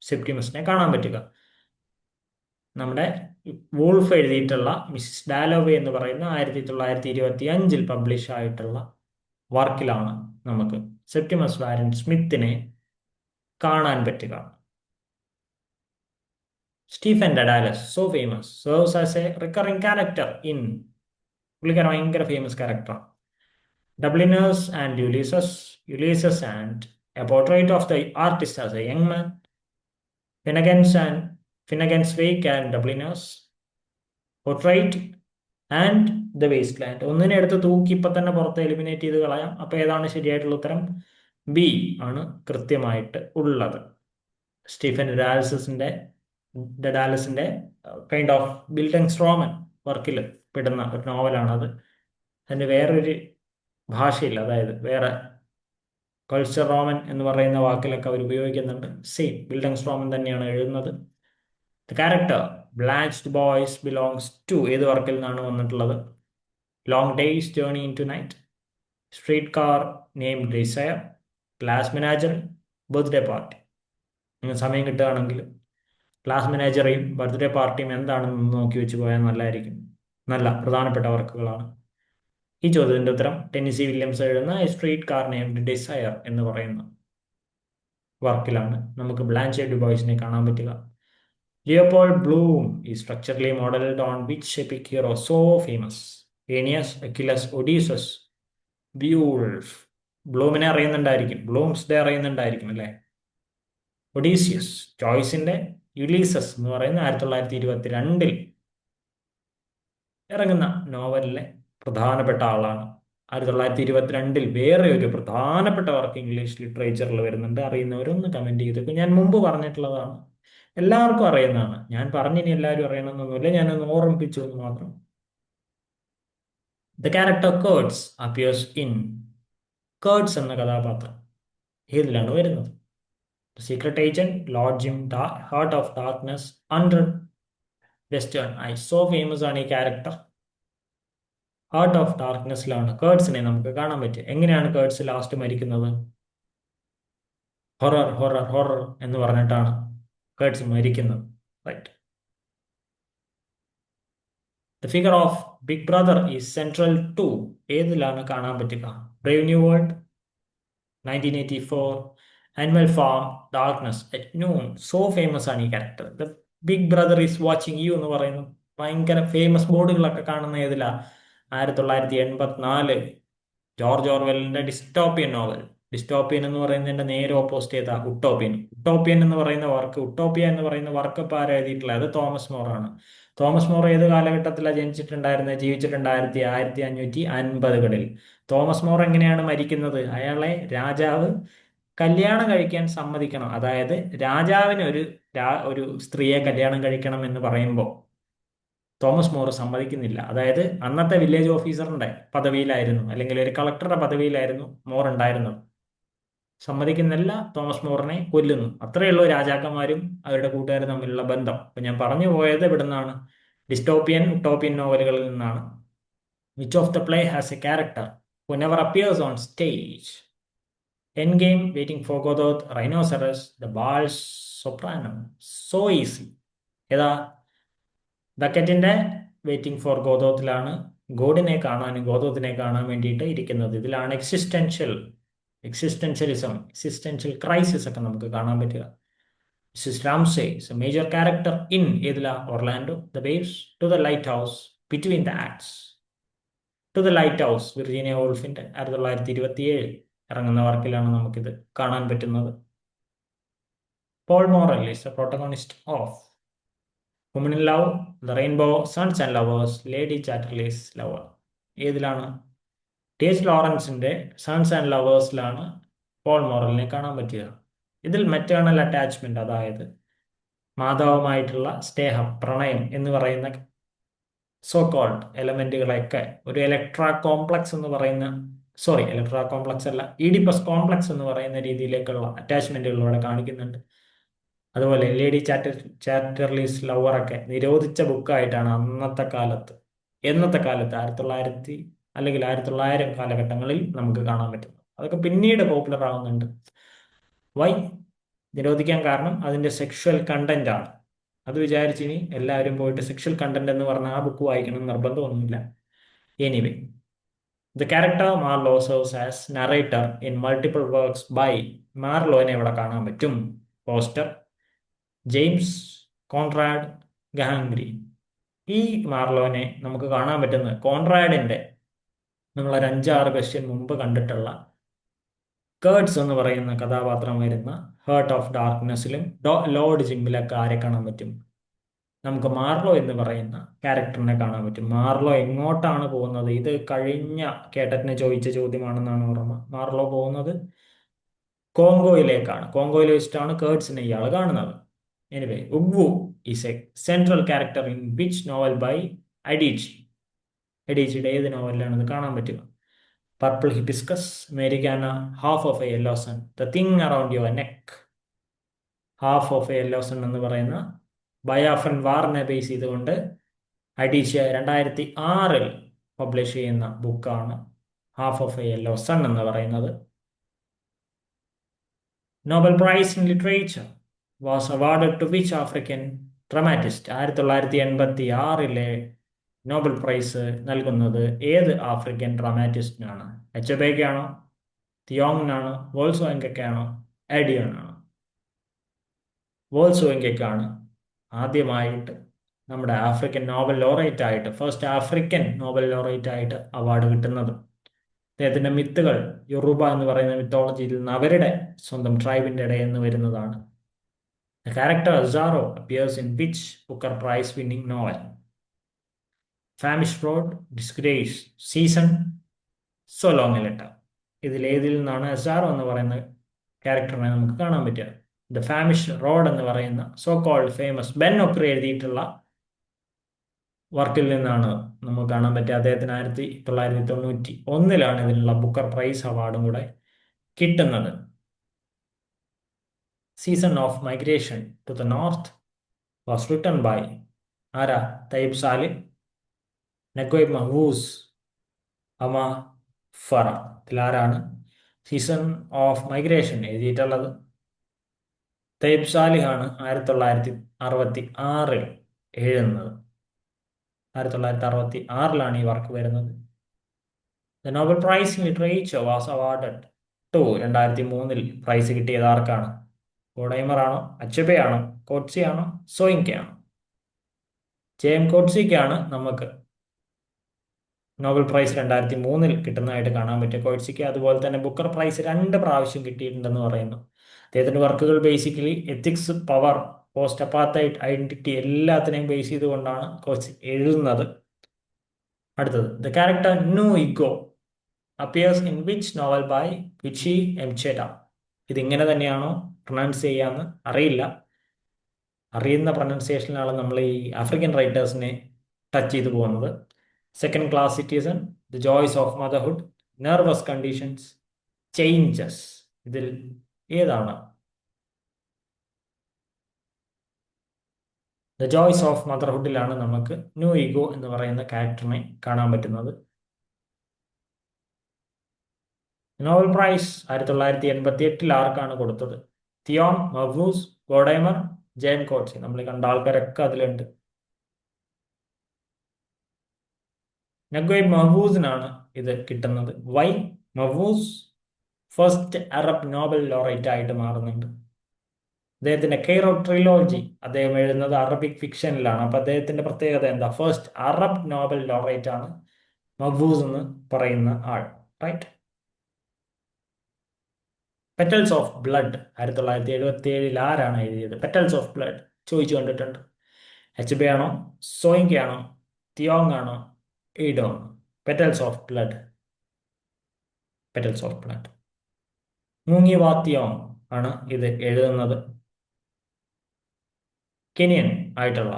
സെപ്റ്റിമസിനെ കാണാൻ പറ്റുക? നമ്മുടെ വൂൾഫ് എഴുതിയിട്ടുള്ള മിസ്സിസ് ഡാലോവേ എന്ന് പറയുന്ന 1925 പബ്ലിഷ് ആയിട്ടുള്ള വർക്കിലാണ് നമുക്ക് സെപ്റ്റിമസ് വാരൻ സ്മിത്തിനെ കാണാൻ പറ്റുക. Stephen Dedalus, so famous, serves as a recurring character in പുള്ളിക്കാരൻ ഭയങ്കര ഫേമസ് ക്യാരക്ടറാണ്. Dubliners and Ulysses and A Portrait of the Artist as a Young Man, Finnegan's Wake and Dubliners, Portrait and The Wasteland. ഒന്നിനെ എടുത്ത് തൂക്കി ഇപ്പൊ തന്നെ പുറത്ത് എലിമിനേറ്റ് ചെയ്ത് കളയാം. അപ്പൊ ഏതാണ് ശരിയായിട്ടുള്ള ഉത്തരം? ബി ആണ് കൃത്യമായിട്ട് ഉള്ളത്. സ്റ്റീഫൻ ഡെഡാലസിന്റെ കൈൻഡ് ഓഫ് ബിൽഡൻസ്ട്രോമൻ വർക്കിൽ പെടുന്ന ഒരു നോവലാണത്. അതിന് വേറൊരു ഭാഷയില്ല, അതായത് വേറെ കൾച്ചർ റോമൻ എന്ന് പറയുന്ന വാക്കിലൊക്കെ അവർ ഉപയോഗിക്കുന്നുണ്ട്. സെയിം ബിൽഡൻസ്ട്രോമൻ തന്നെയാണ് എഴുതുന്നത്. The character Blanche DuBois belongs to ഏത് വർക്കിൽ നിന്നാണ് വന്നിട്ടുള്ളത്? Long Day's Journey Into Night, Streetcar Named Desire, Glass Menagerie, Birthday Party. നിങ്ങൾ സമയം കിട്ടുകയാണെങ്കിൽ ക്ലാസ് മാനേജറേയും ബർത്ത്ഡേ പാർട്ടിയും എന്താണെന്ന് നോക്കി വെച്ച് പോയാൽ നല്ലതായിരിക്കും. നല്ല പ്രധാനപ്പെട്ട വർക്കുകളാണ്. ഈ ചോദ്യത്തിന്റെ ഉത്തരം ടെന്നിസി വില്യംസ് എഴുതുന്ന സ്ട്രീറ്റ് കാർ നെയിംഡ് ഡിസയർ എന്ന് പറയുന്ന വർക്കിലാണ് നമുക്ക് ബ്ലാഞ്ചെ ഡുബോയ്സിനെ കാണാൻ പറ്റുക. Leopold Bloom is structurally modelled on which epic hero so famous? Aeneas, Achilles, Odysseus, Beowulf. ബ്ലൂമിനെ അറിയുന്നുണ്ടായിരിക്കും, ബ്ലൂംസ് ഡേ അറിയുന്നുണ്ടായിരിക്കും അല്ലേ? ഒഡീസിയസ്. ജോയ്സിന്റെ യുലീസസ് എന്ന് പറയുന്ന 1922 ഇറങ്ങുന്ന നോവലിലെ പ്രധാനപ്പെട്ട ആളാണ്. 1922 വേറെ ഒരു പ്രധാനപ്പെട്ട വർക്ക് ഇംഗ്ലീഷ് ലിറ്ററേച്ചറിൽ വരുന്നുണ്ട്. അറിയുന്നവരൊന്ന് കമന്റ് ചെയ്തു. ഞാൻ മുമ്പ് പറഞ്ഞിട്ടുള്ളതാണ്, എല്ലാവർക്കും അറിയുന്നതാണ്. ഞാൻ പറഞ്ഞിനി എല്ലാവരും അറിയണമെന്നൊന്നുമില്ല, ഞാനൊന്ന് ഓർമ്മിപ്പിച്ചു എന്ന് മാത്രം. The character Kurtz appears in Kurtz എന്ന കഥാപാത്രം ഏതിലാണ് വരുന്നത്? Secret Agent, Lord Jim, Heart of Darkness, Under Western Eyes. So famous ആണ് ഈ ക്യാരക്ടർ. ഹാർട്ട് ഓഫ് ഡാർക്ക്നെസ്സിലാണ് കേർട്സിനെ നമുക്ക് കാണാൻ പറ്റുക. എങ്ങനെയാണ് കേർട്സ് ലാസ്റ്റ് മരിക്കുന്നത്? ഹൊറർ ഹൊറർ ഹൊറർ എന്ന് പറഞ്ഞിട്ടാണ് കേർട്സ് മരിക്കുന്നത്. Right. The figure of Big brother is central to ഏതിലാണ് കാണാൻ പറ്റുക? Brave New World, 1984, Animal Farm, Darkness at Noon. So famous ആണ് ഈ ക്യാരക്ടർ. The big brother is watching you എന്ന് പറയുന്നു. ഭയങ്കര ഫേമസ് ബോർഡുകളൊക്കെ കാണുന്ന ഏതിലാ? 1984 ജോർജ് ഓർവെലിന്റെ ഡിസ്റ്റോപ്പിയൻ നോവൽ. ഡിസ്റ്റോപ്പിയൻ എന്ന് പറയുന്നതിന്റെ നേരെ ഓപ്പോസിറ്റ് ചെയ്താ ഉട്ടോപ്പിയൻ. ഉട്ടോപ്പിയൻ എന്ന് പറയുന്ന വർക്ക്, ഉട്ടോപ്പിയ എന്ന് പറയുന്ന വർക്ക് ഇപ്പൊ ആരാ എഴുതിയിട്ടുള്ളത്? അത് തോമസ് മോർ ആണ്. തോമസ് മോർ ഏത് കാലഘട്ടത്തിലാണ് ജീവിച്ചിട്ടുണ്ടായിരുന്നത്? 1550കളിൽ. തോമസ് മോർ എങ്ങനെയാണ് മരിക്കുന്നത്? അയാളെ രാജാവ് കല്യാണം കഴിക്കാൻ സമ്മതിക്കണം. അതായത് രാജാവിന് ഒരു സ്ത്രീയെ കല്യാണം കഴിക്കണം എന്ന് പറയുമ്പോൾ തോമസ് മോർ സമ്മതിക്കുന്നില്ല. അതായത് അന്നത്തെ വില്ലേജ് ഓഫീസറിന്റെ പദവിയിലായിരുന്നു, അല്ലെങ്കിൽ ഒരു കളക്ടറുടെ പദവിയിലായിരുന്നു മോർ ഉണ്ടായിരുന്നത്. സമ്മതിക്കുന്നില്ല, തോമസ് മോറിനെ കൊല്ലുന്നു. അത്രയുള്ളൂ രാജാക്കന്മാരും അവരുടെ കൂട്ടുകാരും തമ്മിലുള്ള ബന്ധം. അപ്പൊ ഞാൻ പറഞ്ഞു പോയത് ഇവിടെ നിന്നാണ്, ഡിസ്റ്റോപ്പിയൻ ഉട്ടോപ്പിയൻ നോവലുകളിൽ നിന്നാണ്. Which of the play has A character who never appears on stage? Endgame, Waiting for Godot, Rhinoceros, The Bald Soprano. So easy. ഏതാ? ബക്കറ്റിന്റെ വെയിറ്റിംഗ് ഫോർ ഗോദോത്തിലാണ് ഗോഡിനെ കാണാനും ഗോദോത്തിനെ കാണാൻ വേണ്ടിയിട്ട് ഇരിക്കുന്നത്. ഇതിലാണ് എക്സിസ്റ്റൻഷ്യലിസം, എക്സിസ്റ്റൻഷ്യൽ ക്രൈസിസ് ഒക്കെ നമുക്ക് കാണാൻ പറ്റുക. Mrs Ramsay is a major character in ഏതിലാ? Orlando, The Waves, To the Lighthouse, Between the Acts. To the Lighthouse Virginia വോൾഫിന്റെ 1927 ഇറങ്ങുന്ന വർക്കിലാണ് നമുക്കിത് കാണാൻ പറ്റുന്നത്. Paul Morel is a protagonist of Women in Love, The Rainbow, Sons and Lovers, Lady Chatterley's Lover. ഏതിലാണ്? ടി.എച്ച്. ലോറൻസിന്റെ സൺസ് ആൻഡ് ലവേഴ്സിലാണ് പോൾ മോറലിനെ കാണാൻ പറ്റുക. ഇതിൽ മെറ്റേണൽ അറ്റാച്ച്മെന്റ്, അതായത് മാതാവുമായിട്ടുള്ള സ്നേഹം, പ്രണയം എന്ന് പറയുന്ന സോ കോൾഡ് എലമെന്റുകളെയൊക്കെ ഒരു ഇലക്ട്രാ കോംപ്ലക്സ് എന്ന് പറയുന്ന, സോറി ഇലക്ട്രാ കോംപ്ലക്സ് അല്ല, ഈഡിപ്പസ് കോംപ്ലക്സ് എന്ന് പറയുന്ന രീതിയിലേക്കുള്ള അറ്റാച്ച്മെന്റുകളിലൂടെ കാണിക്കുന്നുണ്ട്. അതുപോലെ ലേഡി ചാറ്റർലീസ് ലവറൊക്കെ നിരോധിച്ച ബുക്കായിട്ടാണ് എന്നത്തെ കാലത്ത് 1900 അല്ലെങ്കിൽ 1900 കാലഘട്ടങ്ങളിൽ നമുക്ക് കാണാൻ പറ്റുന്നത്. അതൊക്കെ പിന്നീട് പോപ്പുലർ ആവുന്നുണ്ട്. വൈ നിരോധിക്കാൻ കാരണം അതിന്റെ സെക്ഷൽ കണ്ടന്റ് ആണ്. അത് വിചാരിച്ച് ഇനി എല്ലാവരും പോയിട്ട് സെക്ഷൽ കണ്ടന്റ് എന്ന് പറഞ്ഞ ആ ബുക്ക് വായിക്കണം എന്ന് നിർബന്ധമൊന്നുമില്ല. Anyway, the character Marlow serves as narrator in multiple works by, മാർലോനെ ഇവിടെ കാണാൻ പറ്റും. Forster James Conrad Graham Greene. ഈ മാർലോനെ നമുക്ക് കാണാൻ പറ്റുന്നത് കോൺറാഡിന്റെ നമ്മൾ ഒരു 5-6 ക്വസ്റ്റ്യൻ മുമ്പ് കണ്ടിട്ടുള്ള കേർട്സ് എന്ന് പറയുന്ന കഥാപാത്രം വരുന്ന ഹേർട്ട് ഓഫ് ഡാർക്ക്നെസ്സിലും ലോർഡ് ജിമ്മിലൊക്കെ ആരെ കാണാൻ പറ്റും? നമുക്ക് മാർലോ എന്ന് പറയുന്ന ക്യാരക്ടറിനെ കാണാൻ പറ്റും. മാർലോ എങ്ങോട്ടാണ് പോകുന്നത്? ഇത് കഴിഞ്ഞ കേട്ടറ്റിനെ ചോദിച്ച ചോദ്യമാണെന്നാണ് ഓർമ്മ. മാർലോ പോകുന്നത് കോങ്കോയിലേക്കാണ്. കോങ്കോയിൽ വെച്ചിട്ടാണ് കേർട്സിനെ ഇയാൾ കാണുന്നത്. Anyway, ഉഗ്വു is A central character in which novel by അഡീച്ചി. അഡീച്ചിയുടെ ഏത് നോവലിലാണ് ഇത് കാണാൻ പറ്റുക? Purple hibiscus, Americana, half of a yellow sun, the thing around your neck. Half of a yellow sun എന്ന് പറയുന്ന ബയാഫൻ വാറിനെ ബേസ് ചെയ്തുകൊണ്ട് അഡീഷ്യ 2006 പബ്ലിഷ് ചെയ്യുന്ന ബുക്കാണ് half of a yellow sun എന്ന് പറയുന്നത്. Nobel price in literature was awarded to which African dramatist? 1986 Nobel prize നൽകുന്നത് ഏത് ആഫ്രിക്കൻ ഡ്രാമാറ്റിസ്റ്റിനാണ്? എച്ചബേക്കാണോ, തിയോങ്ങിനാണോ, വോൾസോങ്കയ്ക്കാണോ, എഡിയോനാണോ? വോൾസോങ്കയ്ക്കാണ് ആദ്യമായിട്ട് നമ്മുടെ ആഫ്രിക്കൻ നോബൽ ലോറേറ്റ് ആയിട്ട്, ഫസ്റ്റ് ആഫ്രിക്കൻ നോബൽ ലോറേറ്റ് ആയിട്ട് അവാർഡ് കിട്ടുന്നത്. അദ്ദേഹത്തിന്റെ മിത്തുകൾ യൊറൂബ എന്ന് പറയുന്ന മിത്തോളജിയിൽ നിന്ന് അവരുടെ സ്വന്തം ട്രൈബിന്റെ ഇടയിൽ നിന്ന് വരുന്നതാണ്. The character Azaro appears in which Booker Prize winning novel? Famished Road, Disgrace, Season, So Long a Letter. ഇതിലേതിൽ നിന്നാണ് അസാറോ എന്ന് പറയുന്ന ക്യാരക്ടറിനെ നമുക്ക് കാണാൻ പറ്റുക? ദ ഫാമിഷ് റോഡ് എന്ന് പറയുന്ന സോ കോൾഡ് ഫേമസ് ബെൻ ഒക്രി എഴുതിയിട്ടുള്ള വർക്കിൽ നിന്നാണ് നമുക്ക് കാണാൻ പറ്റുക. അദ്ദേഹത്തിന് 1991 ഇതിനുള്ള ബുക്കർ പ്രൈസ് അവാർഡും കൂടെ കിട്ടുന്നത്. Season of Migration to the North was written by ആരാ? Tayeb Salih, Naguib Mahfouz, Ama Farah. ഇതിലാരാണ് സീസൺ ഓഫ് മൈഗ്രേഷൻ എഴുതിയിട്ടുള്ളത്? തയ്യിബ് സാലിഹാണ് 1966 എഴുതുന്നത്. 1966 ഈ വർക്ക് വരുന്നത്. The Nobel price in literature was awarded to, 2003 prize കിട്ടിയത് ആർക്കാണ്? ഗോഡൈമർ ആണോ, അച്ചബെ ആണോ, കോട്സി ആണോ, സോയിങ്ക ആണോ? ജെഎം കോട്സിക്കാണ് നമുക്ക് നോബൽ പ്രൈസ് 2003 കിട്ടുന്നതായിട്ട് കാണാൻ പറ്റും. കോട്സിക്ക് അതുപോലെ തന്നെ ബുക്കർ പ്രൈസ് 2 പ്രാവശ്യം കിട്ടിയിട്ടുണ്ടെന്ന് പറയുന്നു. അദ്ദേഹത്തിന്റെ വർക്കുകൾ basically ethics, power, post apartheid identity എല്ലാത്തിനെയും ബേസ് ചെയ്തുകൊണ്ടാണ് കോട്സി എഴുതുന്നത്. അടുത്തത്, the character Nnu Ego appears in which novel by Buchi Emecheta. ഇതിങ്ങനെ തന്നെയാണോ പ്രൊനൗൺസ് ചെയ്യാന്ന് അറിയില്ല. അറിയുന്ന പ്രൊനൗൺസിയേഷനിലാണ് നമ്മൾ ഈ ആഫ്രിക്കൻ റൈറ്റേഴ്സിനെ ടച്ച് ചെയ്തു പോകുന്നത്. Second class citizen, the joys of motherhood, nervous conditions, changes. ഇതിൽ ഏതാണ്? ദ ജോയ്സ് ഓഫ് മദർഹുഡിലാണ് നമുക്ക് ന്യൂ ഈഗോ എന്ന് പറയുന്ന ക്യാരക്ടറിനെ കാണാൻ പറ്റുന്നത്. നോബൽ പ്രൈസ് 1988 ആർക്കാണ് കൊടുത്തത്? Thiong'o, Mahfouz, Gordimer, J M Coetzee. നമ്മൾ കണ്ട ആൾക്കാരൊക്കെ അതിലുണ്ട്. നഗ്വൈബ് മഹ്ഫൂസിനാണ് ഇത് കിട്ടുന്നത്. Why? Mahfouz first Arab Nobel laureate ആയിട്ട് മാറുന്നുണ്ട്. അദ്ദേഹത്തിന്റെ കെയ്റോ ട്രിലോജി അദ്ദേഹം എഴുതുന്നത് അറബിക് ഫിക്ഷനിലാണ്. അപ്പൊ അദ്ദേഹത്തിന്റെ പ്രത്യേകത എന്താ? ഫസ്റ്റ് അറബ് നോബൽ ലോറേറ്റ് ആണ് മഹ്ഫൂസ് എന്ന് പറയുന്ന ആൾ. റൈറ്റ്. പെറ്റൽസ് ഓഫ് ബ്ലഡ് 1977 ആരാണ് എഴുതിയത്? പെറ്റൽസ് ഓഫ് ബ്ലഡ് ചോദിച്ചു കണ്ടിട്ടുണ്ട്. എച്ച് ബി ആണോ, സോയിങ്ക ആണോ, തിയോങ് ആണോ, Aidoo? Petals of Blood. Petals of Blood. മൂങ്ങി വാ തിയോങ്. ആണ് ഇത് എഴുതുന്നത്. കെനിയൻ ആയിട്ടുള്ള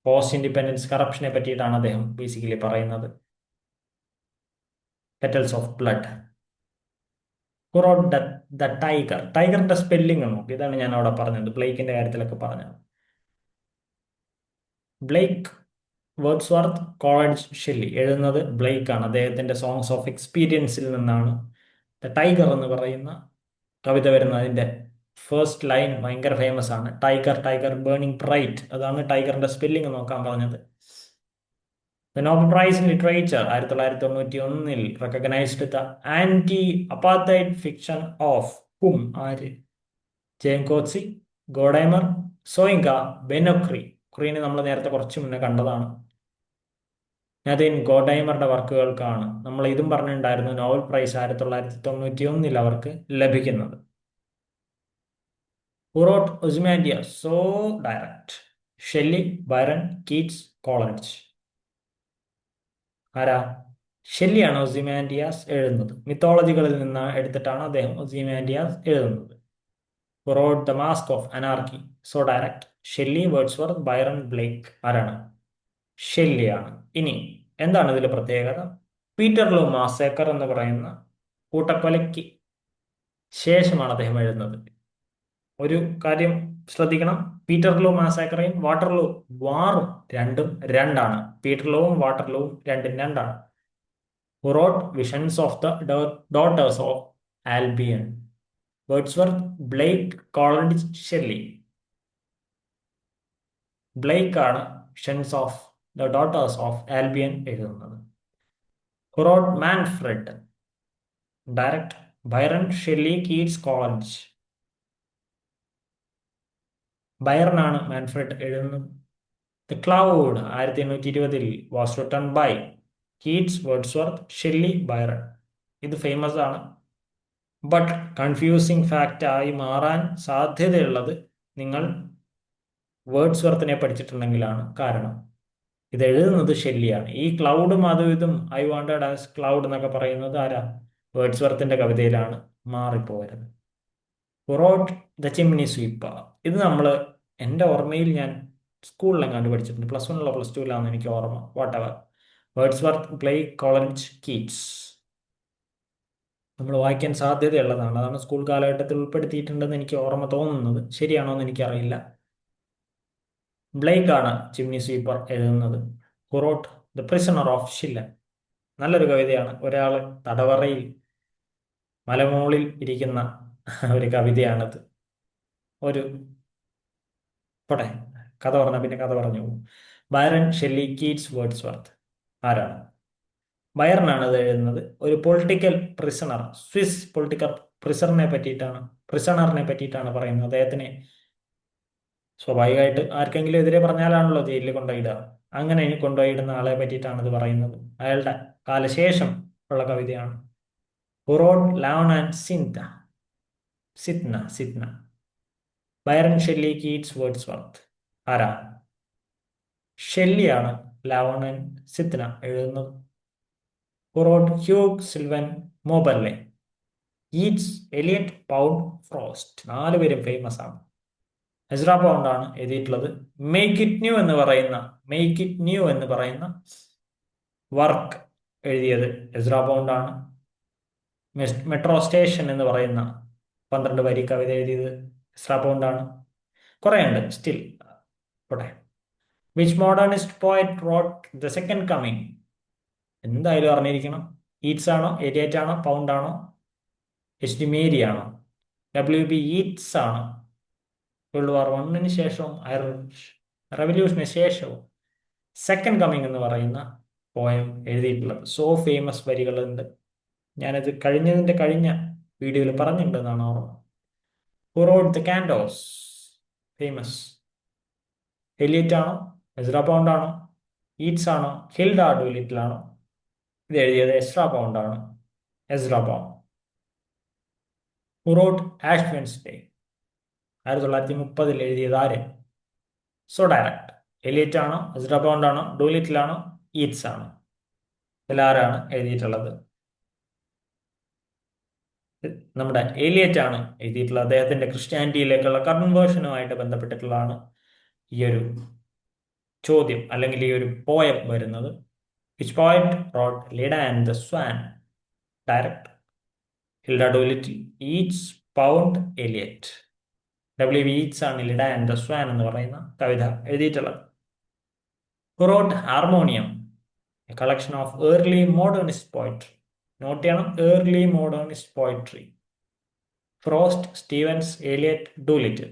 പോസ്റ്റ് ഇൻഡിപെൻഡൻസ് കറപ്ഷനെ പറ്റിയിട്ടാണ് അദ്ദേഹം ബേസിക്കലി പറയുന്നത്. Petals of Blood. Who wrote the Tyger. ടൈഗറിന്റെ സ്പെല്ലിംഗ് നോക്കി, ഇതാണ് ഞാൻ അവിടെ പറഞ്ഞത്, ബ്ലേക്കിന്റെ കാര്യത്തിലൊക്കെ പറഞ്ഞത്. Blake Wordsworth Coleridge Shelley. എഴുതുന്നത് ബ്ലേക്ക് ആണ്. അദ്ദേഹത്തിന്റെ സോങ്സ് ഓഫ് എക്സ്പീരിയൻസിൽ നിന്നാണ് ദ ടൈഗർ എന്ന് പറയുന്ന കവിത വരുന്നത്. അതിന്റെ ഫസ്റ്റ് ലൈൻ ഭയങ്കര ഫേമസ് ആണ്. Tyger Tyger burning bright. അതാണ് ടൈഗറിന്റെ സ്പെല്ലിംഗ് നോക്കാൻ പറഞ്ഞത്. The Nobel price in literature 1991 recognised the anti apartheid fiction of hmm. ആര്? J M കോറ്റ്സി, ഗോഡൈമർ, Soyinka, ബെനൊക്രി. ക്രീനെ നമ്മൾ നേരത്തെ കുറച്ച് മുന്നേ കണ്ടതാണ്. നദീൻ ഗോഡൈമറുടെ വർക്കുകൾക്കാണ് നമ്മൾ ഇതും പറഞ്ഞിട്ടുണ്ടായിരുന്നു നോബൽ പ്രൈസ് 1991 അവർക്ക് ലഭിക്കുന്നത്. Who wrote Ozymandias. So direct. Shelley, Byron, Keats, Coleridge. ആരാ? ഷെല്ലിയാണ് ഒസിമാൻഡിയാസ് എഴുതുന്നത്. മിത്തോളജികളിൽ നിന്ന് എടുത്തിട്ടാണ് അദ്ദേഹം ഒസിമാൻഡിയാസ് എഴുതുന്നത്. Who wrote the Masque of Anarchy. So direct. Shelley, Wordsworth, Byron, Blake. ആരാണ്? ഷെല്ലിയാണ്. ഇനി എന്താണ് ഇതിൽ പ്രത്യേകത? പീറ്റർലോ മാസേക്കർ എന്ന് പറയുന്ന കൂട്ടക്കൊലയ്ക്ക് ശേഷമാണ് അദ്ദേഹം എഴുതുന്നത്. ഒരു കാര്യം ശ്രദ്ധിക്കണം, പീറ്റർലോ മാസാക്കറേയും വാട്ടർലോ വാറും രണ്ടും രണ്ടാണ്. പീറ്റർലോവും വാട്ടർലോവും രണ്ടും രണ്ടാണ്. Who wrote Visions of the Daughters of Albion. Wordsworth, Blake, Coleridge, Shelley. Blake ആണ് Visions of the Daughters of Albion എഴുതുന്നത്. Who wrote Manfred. Direct. Byron, Shelley, Keats, Coleridge. ബൈറനാണ് മാൻഫ്രെഡ് എഴുതുന്നത്. The Cloud 1820 was written by Keats, Wordsworth, Shelley, Byron. ഇത് ഫേമസ് ആണ്. ബട്ട് കൺഫ്യൂസിങ് ഫാക്റ്റ് ആയി മാറാൻ സാധ്യതയുള്ളത് നിങ്ങൾ വേർഡ്സ്വർത്തിനെ പഠിച്ചിട്ടുണ്ടെങ്കിലാണ്. കാരണം ഇത് എഴുതുന്നത് ഷെല്ലിയാണ്. ഈ ക്ലൗഡും അതും ഇതും ഐ വാണ്ടഡ് ആസ് ക്ലൗഡ് എന്നൊക്കെ പറയുന്നത് ആരാ? വേർഡ്സ്വർത്തിന്റെ കവിതയിലാണ്. മാറിപ്പോരുത്. ഹുറോട്ട് ദ ചിമ്നി സ്വീപ്പർ. ഇത് നമ്മൾ എൻ്റെ ഓർമ്മയിൽ ഞാൻ സ്കൂളിലെങ്ങാണ്ട് പഠിച്ചിട്ടുണ്ട്. +1 +2 എനിക്ക് ഓർമ്മ. What ever. Wordsworth, Blake, Coleridge, Keats. നമ്മൾ വായിക്കാൻ സാധ്യതയുള്ളതാണ്. അതാണ് സ്കൂൾ കാലഘട്ടത്തിൽ ഉൾപ്പെടുത്തിയിട്ടുണ്ടെന്ന് എനിക്ക് ഓർമ്മ തോന്നുന്നത്. ശരിയാണോ എന്ന് എനിക്കറിയില്ല. ബ്ലേക്ക് ആണ് ചിമ്നി സ്വീപ്പർ എഴുതുന്നത്. Who wrote the prisoner of ഷില്ലൻ. നല്ലൊരു കവിതയാണ്. ഒരാൾ തടവറയിൽ മലമുകളിൽ ഇരിക്കുന്ന ഒരു കവിതയാണിത്. ഒരു പോട്ടെ, കഥ പറഞ്ഞാൽ പിന്നെ കഥ പറഞ്ഞു പോകും. Byron, Shelley, Keats, Wordsworth. ആരാണ്? ബൈറനാണ് ഇത് എഴുതുന്നത്. ഒരു പൊളിറ്റിക്കൽ പ്രിസണർ, സ്വിസ് പൊളിറ്റിക്കൽ പ്രിസണറിനെ പറ്റിയിട്ടാണ് പറയുന്നത്. അദ്ദേഹത്തിനെ സ്വാഭാവികമായിട്ട് ആർക്കെങ്കിലും എതിരെ പറഞ്ഞാലാണല്ലോ ജയിലിൽ കൊണ്ടുപോയിടുക. അങ്ങനെ കൊണ്ടുപോയിടുന്ന ആളെ പറ്റിയിട്ടാണ് ഇത് പറയുന്നത്. അയാളുടെ കാലശേഷം ഉള്ള കവിതയാണ്. Who wrote Laon and Cythna. Byron, Shelley, Keats, Wordsworth. ആരാ? ഷെല്ലിയാണ് ലാവൺ ആൻഡ് സിത്ന എഴുതുന്നത്. Who wrote Hugh Selwyn Mauberley. Yeats Eliot, Pound, Frost. 4 പേരും ഫേമസ് ആണ്. എസ്രാ പൗണ്ട് ആണ് എഴുതിയിട്ടുള്ളത്. മേക്ക് ഇറ്റ് ന്യൂ എന്ന് പറയുന്ന വർക്ക് എഴുതിയത് എസ്രാ പൗണ്ട് ആണ്. മെട്രോ സ്റ്റേഷൻ എന്ന് പറയുന്ന 12 വരി കവിത എഴുതിയത് എസ്രാ പൗണ്ട് ആണ്. കുറേ ഉണ്ട് സ്റ്റിൽ. പോട്ടെ. Which modernist poet wrote the second coming? എന്തായാലും അറിഞ്ഞിരിക്കണം. ഈറ്റ്സ് ആണോ, എലിയറ്റ് ആണോ, പൗണ്ട് ആണോ, എച്ച് ഡി മേരി ആണോ? WB ഈറ്റ്സ് ആണ്. വേൾഡ് വാർ 1 ശേഷവും ഐറിഷ് റെവല്യൂഷന് ശേഷവും സെക്കൻഡ് കമ്മിങ് എന്ന് പറയുന്ന പോയം എഴുതിയിട്ടുള്ളത്. സോ ഫേമസ് വരികളുണ്ട്. ഞാനത് കഴിഞ്ഞ വീഡിയോയിൽ പറഞ്ഞിട്ടുണ്ടെന്നാണ് ഓർമ്മ. Who wrote the Cantos? Famous. Eliot ആണോ, എസ്രാ പൗണ്ട് ആണോ, ഈറ്റ്സ് ആണോ, ഹിൽഡ ഡൂലിറ്റിൽ ആണോ? ഇത് എഴുതിയത് എസ്രാ പൗണ്ട് ആണ്. Ezra Pound. Who wrote Ash Wednesday? 1930 എഴുതിയത് ആര്? So direct. എലിയറ്റ് ആണോ, എസ്രാ പൗണ്ട് ആണോ, ഡൂലിറ്റിൽ ആണോ, ഈറ്റ്സ് ആണോ? ഇതിലാരാണ് എഴുതിയിട്ടുള്ളത്? നമ്മുടെ ഏലിയറ്റ് ആണ് എഴുതിയിട്ടുള്ളത്. അദ്ദേഹത്തിന്റെ ക്രിസ്ത്യാനിറ്റിയിലേക്കുള്ള കൺവേർഷനുമായിട്ട് ബന്ധപ്പെട്ടിട്ടുള്ളതാണ് ഈ ഒരു ചോദ്യം അല്ലെങ്കിൽ ഈ ഒരു പോയം വരുന്നത്. Which poet wrote Leda and the Swan? Direct, Hilda Doolittle, Yeats, Pound, Eliot. W B Yeats ആണ് ലിഡ ആൻഡ് ദ സ്വാൻ എന്ന് പറയുന്ന കവിത എഴുതിയിട്ടുള്ളത്. Who wrote Harmonium? A collection of early modernist poetry. Note ചെയ്യണം, early modernist poetry. Frost, Stevens, Eliot, Doolittle.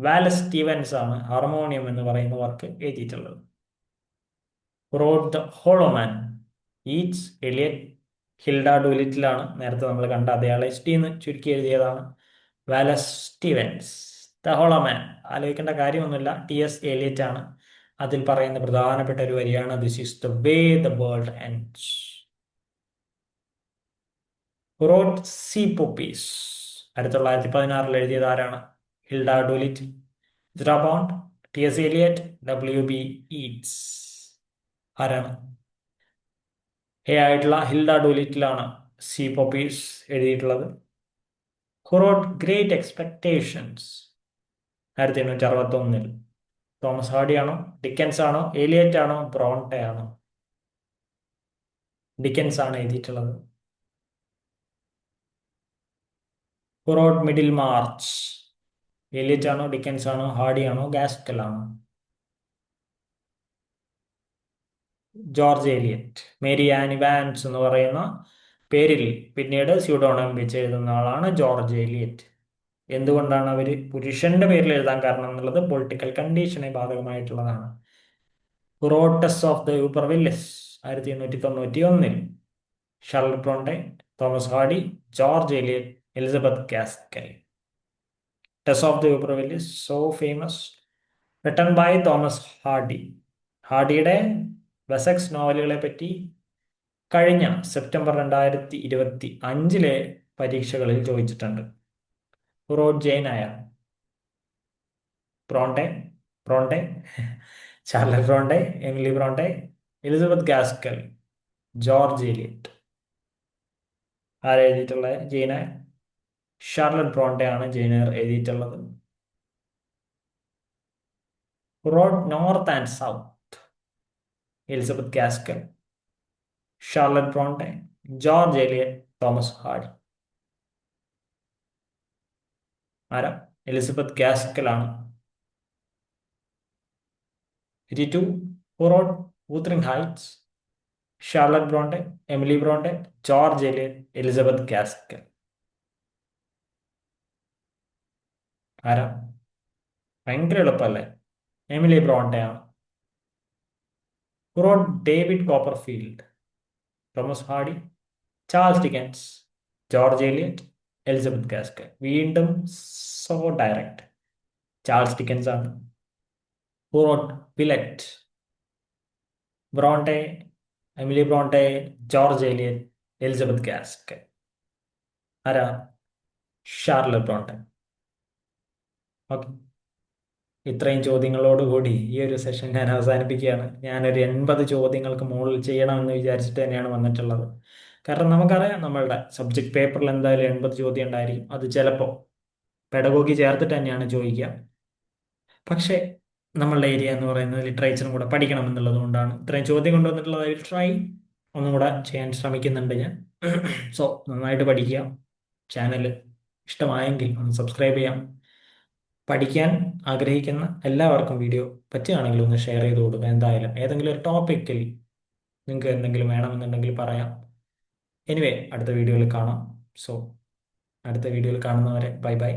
Wallace Stevens ആണ് ഹാർമോണിയം എന്ന് പറയുന്ന വർക്ക് എഴുതിയിട്ടുള്ളത്. Wrote The Hollow Men? Yeats, Eliot, Hilda ഡൂലിറ്റിലാണ്. നേരത്തെ നമ്മൾ കണ്ട അതേയാളെ എന്ന് ചുരുക്കി എഴുതിയതാണ് വാലസ് സ്റ്റീവൻസ്. ദ ഹോളോമാൻ ആലോചിക്കേണ്ട കാര്യമൊന്നുമില്ല, ടി എസ് എലിയറ്റ് ആണ്. അതിൽ പറയുന്ന പ്രധാനപ്പെട്ട ഒരു വരിയാണ് this is the way the world ends. Wrote Sea Poppies? 1916 എഴുതിയത് ആരാണ്? Hilda Doolittle, Ezra Pound, T S Eliot, W B Yeats. ആരാണ്? എ ആയിട്ടുള്ള ഹിൽഡ ഡൂലിറ്റിലാണ് സീ പോപ്പീസ് എഴുതിയിട്ടുള്ളത്. Who wrote Great Expectations? 1861. Thomas Hardy ആണോ, ഡിക്കൻസ് ആണോ, ഏലിയറ്റ് ആണോ, ബ്രോണ്ടെ ആണോ? ഡിക്കൻസ് ആണ് എഴുതിയിട്ടുള്ളത്. Who wrote Middlemarch? ഏലിയറ്റ് ആണോ, ഡിക്കൻസ് ആണോ, ഹാർഡി ആണോ, ഗാസ്കൽ ആണോ? George Eliot. Mary Ann Evans എന്ന് പറയുന്ന പേരിൽ പിന്നീട് സ്യൂഡോണം വെച്ച് എഴുതുന്ന ആളാണ് ജോർജ് ഏലിയറ്റ്. എന്തുകൊണ്ടാണ് അവർ പുരുഷന്റെ പേരിൽ എഴുതാൻ കാരണം എന്നുള്ളത് പൊളിറ്റിക്കൽ കണ്ടീഷനെ ബാധകമായിട്ടുള്ളതാണ്. Wrote Tess of the d'Urbervilles? 1891. Charlotte Bronte, Thomas Hardy, George Eliot, Elizabeth Gaskell. Tess of the d'Urbervilles, so famous, written by Thomas Hardy. ഹാർഡിയുടെ വെസക്സ് നോവലുകളെ പറ്റി കഴിഞ്ഞ സെപ്റ്റംബർ 2025 പരീക്ഷകളിൽ ചോദിച്ചിട്ടുണ്ട്. Wrote Jane Eyre? Bronte, Bronte, Charlotte Bronte, Emily Bronte, Elizabeth Gaskell, George Eliot. ആരാ എഴുതിയിട്ടുള്ളത് ജെയിൻ ആയർ? ഷാർലറ്റ് ബ്രോണ്ടെ ആണ് ജെയിൻ ആയർ എഴുതിയിട്ടുള്ളത്. Wrote North and South? Elizabeth Gaskell, Charlotte Bronte, George Eliot, Thomas Hardy. ആരാ? എലിസബത്ത് ഗാസ്കൽ ആണ്. 82. Who wrote Wuthering Heights? Charlotte Bronte, Emily Bronte, George Eliot, Elizabeth Gaskell. ആരാ? ഭയങ്കര എളുപ്പമല്ലേ, എമിലി ബ്രോണ്ടെ ആണ്. Who wrote David Copperfield? Thomas Hardy, Charles Dickens, George Eliot, Elizabeth Gaskell. വീണ്ടും സോ ഡയറക്റ്റ്, ചാൾസ് ഡിക്കൻസ് ആണ്. Who wrote Villette? Bronte, Emily Bronte, George Eliot, Elizabeth Gaskell. ആരാ? Charlotte Brontë. ഓക്കെ, ഇത്രയും ചോദ്യങ്ങളോടുകൂടി ഈ ഒരു സെഷൻ ഞാൻ അവസാനിപ്പിക്കുകയാണ്. ഞാനൊരു 80 ചോദ്യങ്ങൾക്ക് മുകളിൽ ചെയ്യണമെന്ന് വിചാരിച്ചിട്ട് തന്നെയാണ് വന്നിട്ടുള്ളത്. കാരണം നമുക്കറിയാം നമ്മളുടെ സബ്ജക്ട് പേപ്പറിൽ എന്തായാലും 80 ചോദ്യം ഉണ്ടായിരിക്കും. അത് ചിലപ്പോൾ പെഡഗോഗി ചേർത്തിട്ട് തന്നെയാണ് ചോദിക്കുക. പക്ഷേ നമ്മളുടെ ഏരിയ എന്ന് പറയുന്നത് ലിറ്ററേച്ചറും കൂടെ പഠിക്കണം എന്നുള്ളത് കൊണ്ടാണ് ഇത്രയും ചോദ്യം കൊണ്ടുവന്നിട്ടുള്ളത്. ഐ വിൽ ട്രൈ, ഒന്നും കൂടെ ചെയ്യാൻ ശ്രമിക്കുന്നുണ്ട് ഞാൻ. സോ നന്നായിട്ട് പഠിക്കുക. ചാനൽ ഇഷ്ടമായെങ്കിൽ ഒന്ന് സബ്സ്ക്രൈബ് ചെയ്യാം. പഠിക്കാൻ ആഗ്രഹിക്കുന്ന എല്ലാവർക്കും വീഡിയോ പറ്റുകയാണെങ്കിൽ ഒന്ന് ഷെയർ ചെയ്ത് കൊടുക്കുക. എന്തായാലും ഏതെങ്കിലും ഒരു ടോപ്പിക്കിൽ നിങ്ങൾക്ക് എന്തെങ്കിലും വേണമെന്നുണ്ടെങ്കിൽ പറയാം. എനിവേ, അടുത്ത വീഡിയോയിൽ കാണാം. സോ അടുത്ത വീഡിയോയിൽ കാണുന്നവരെ ബൈ ബൈ.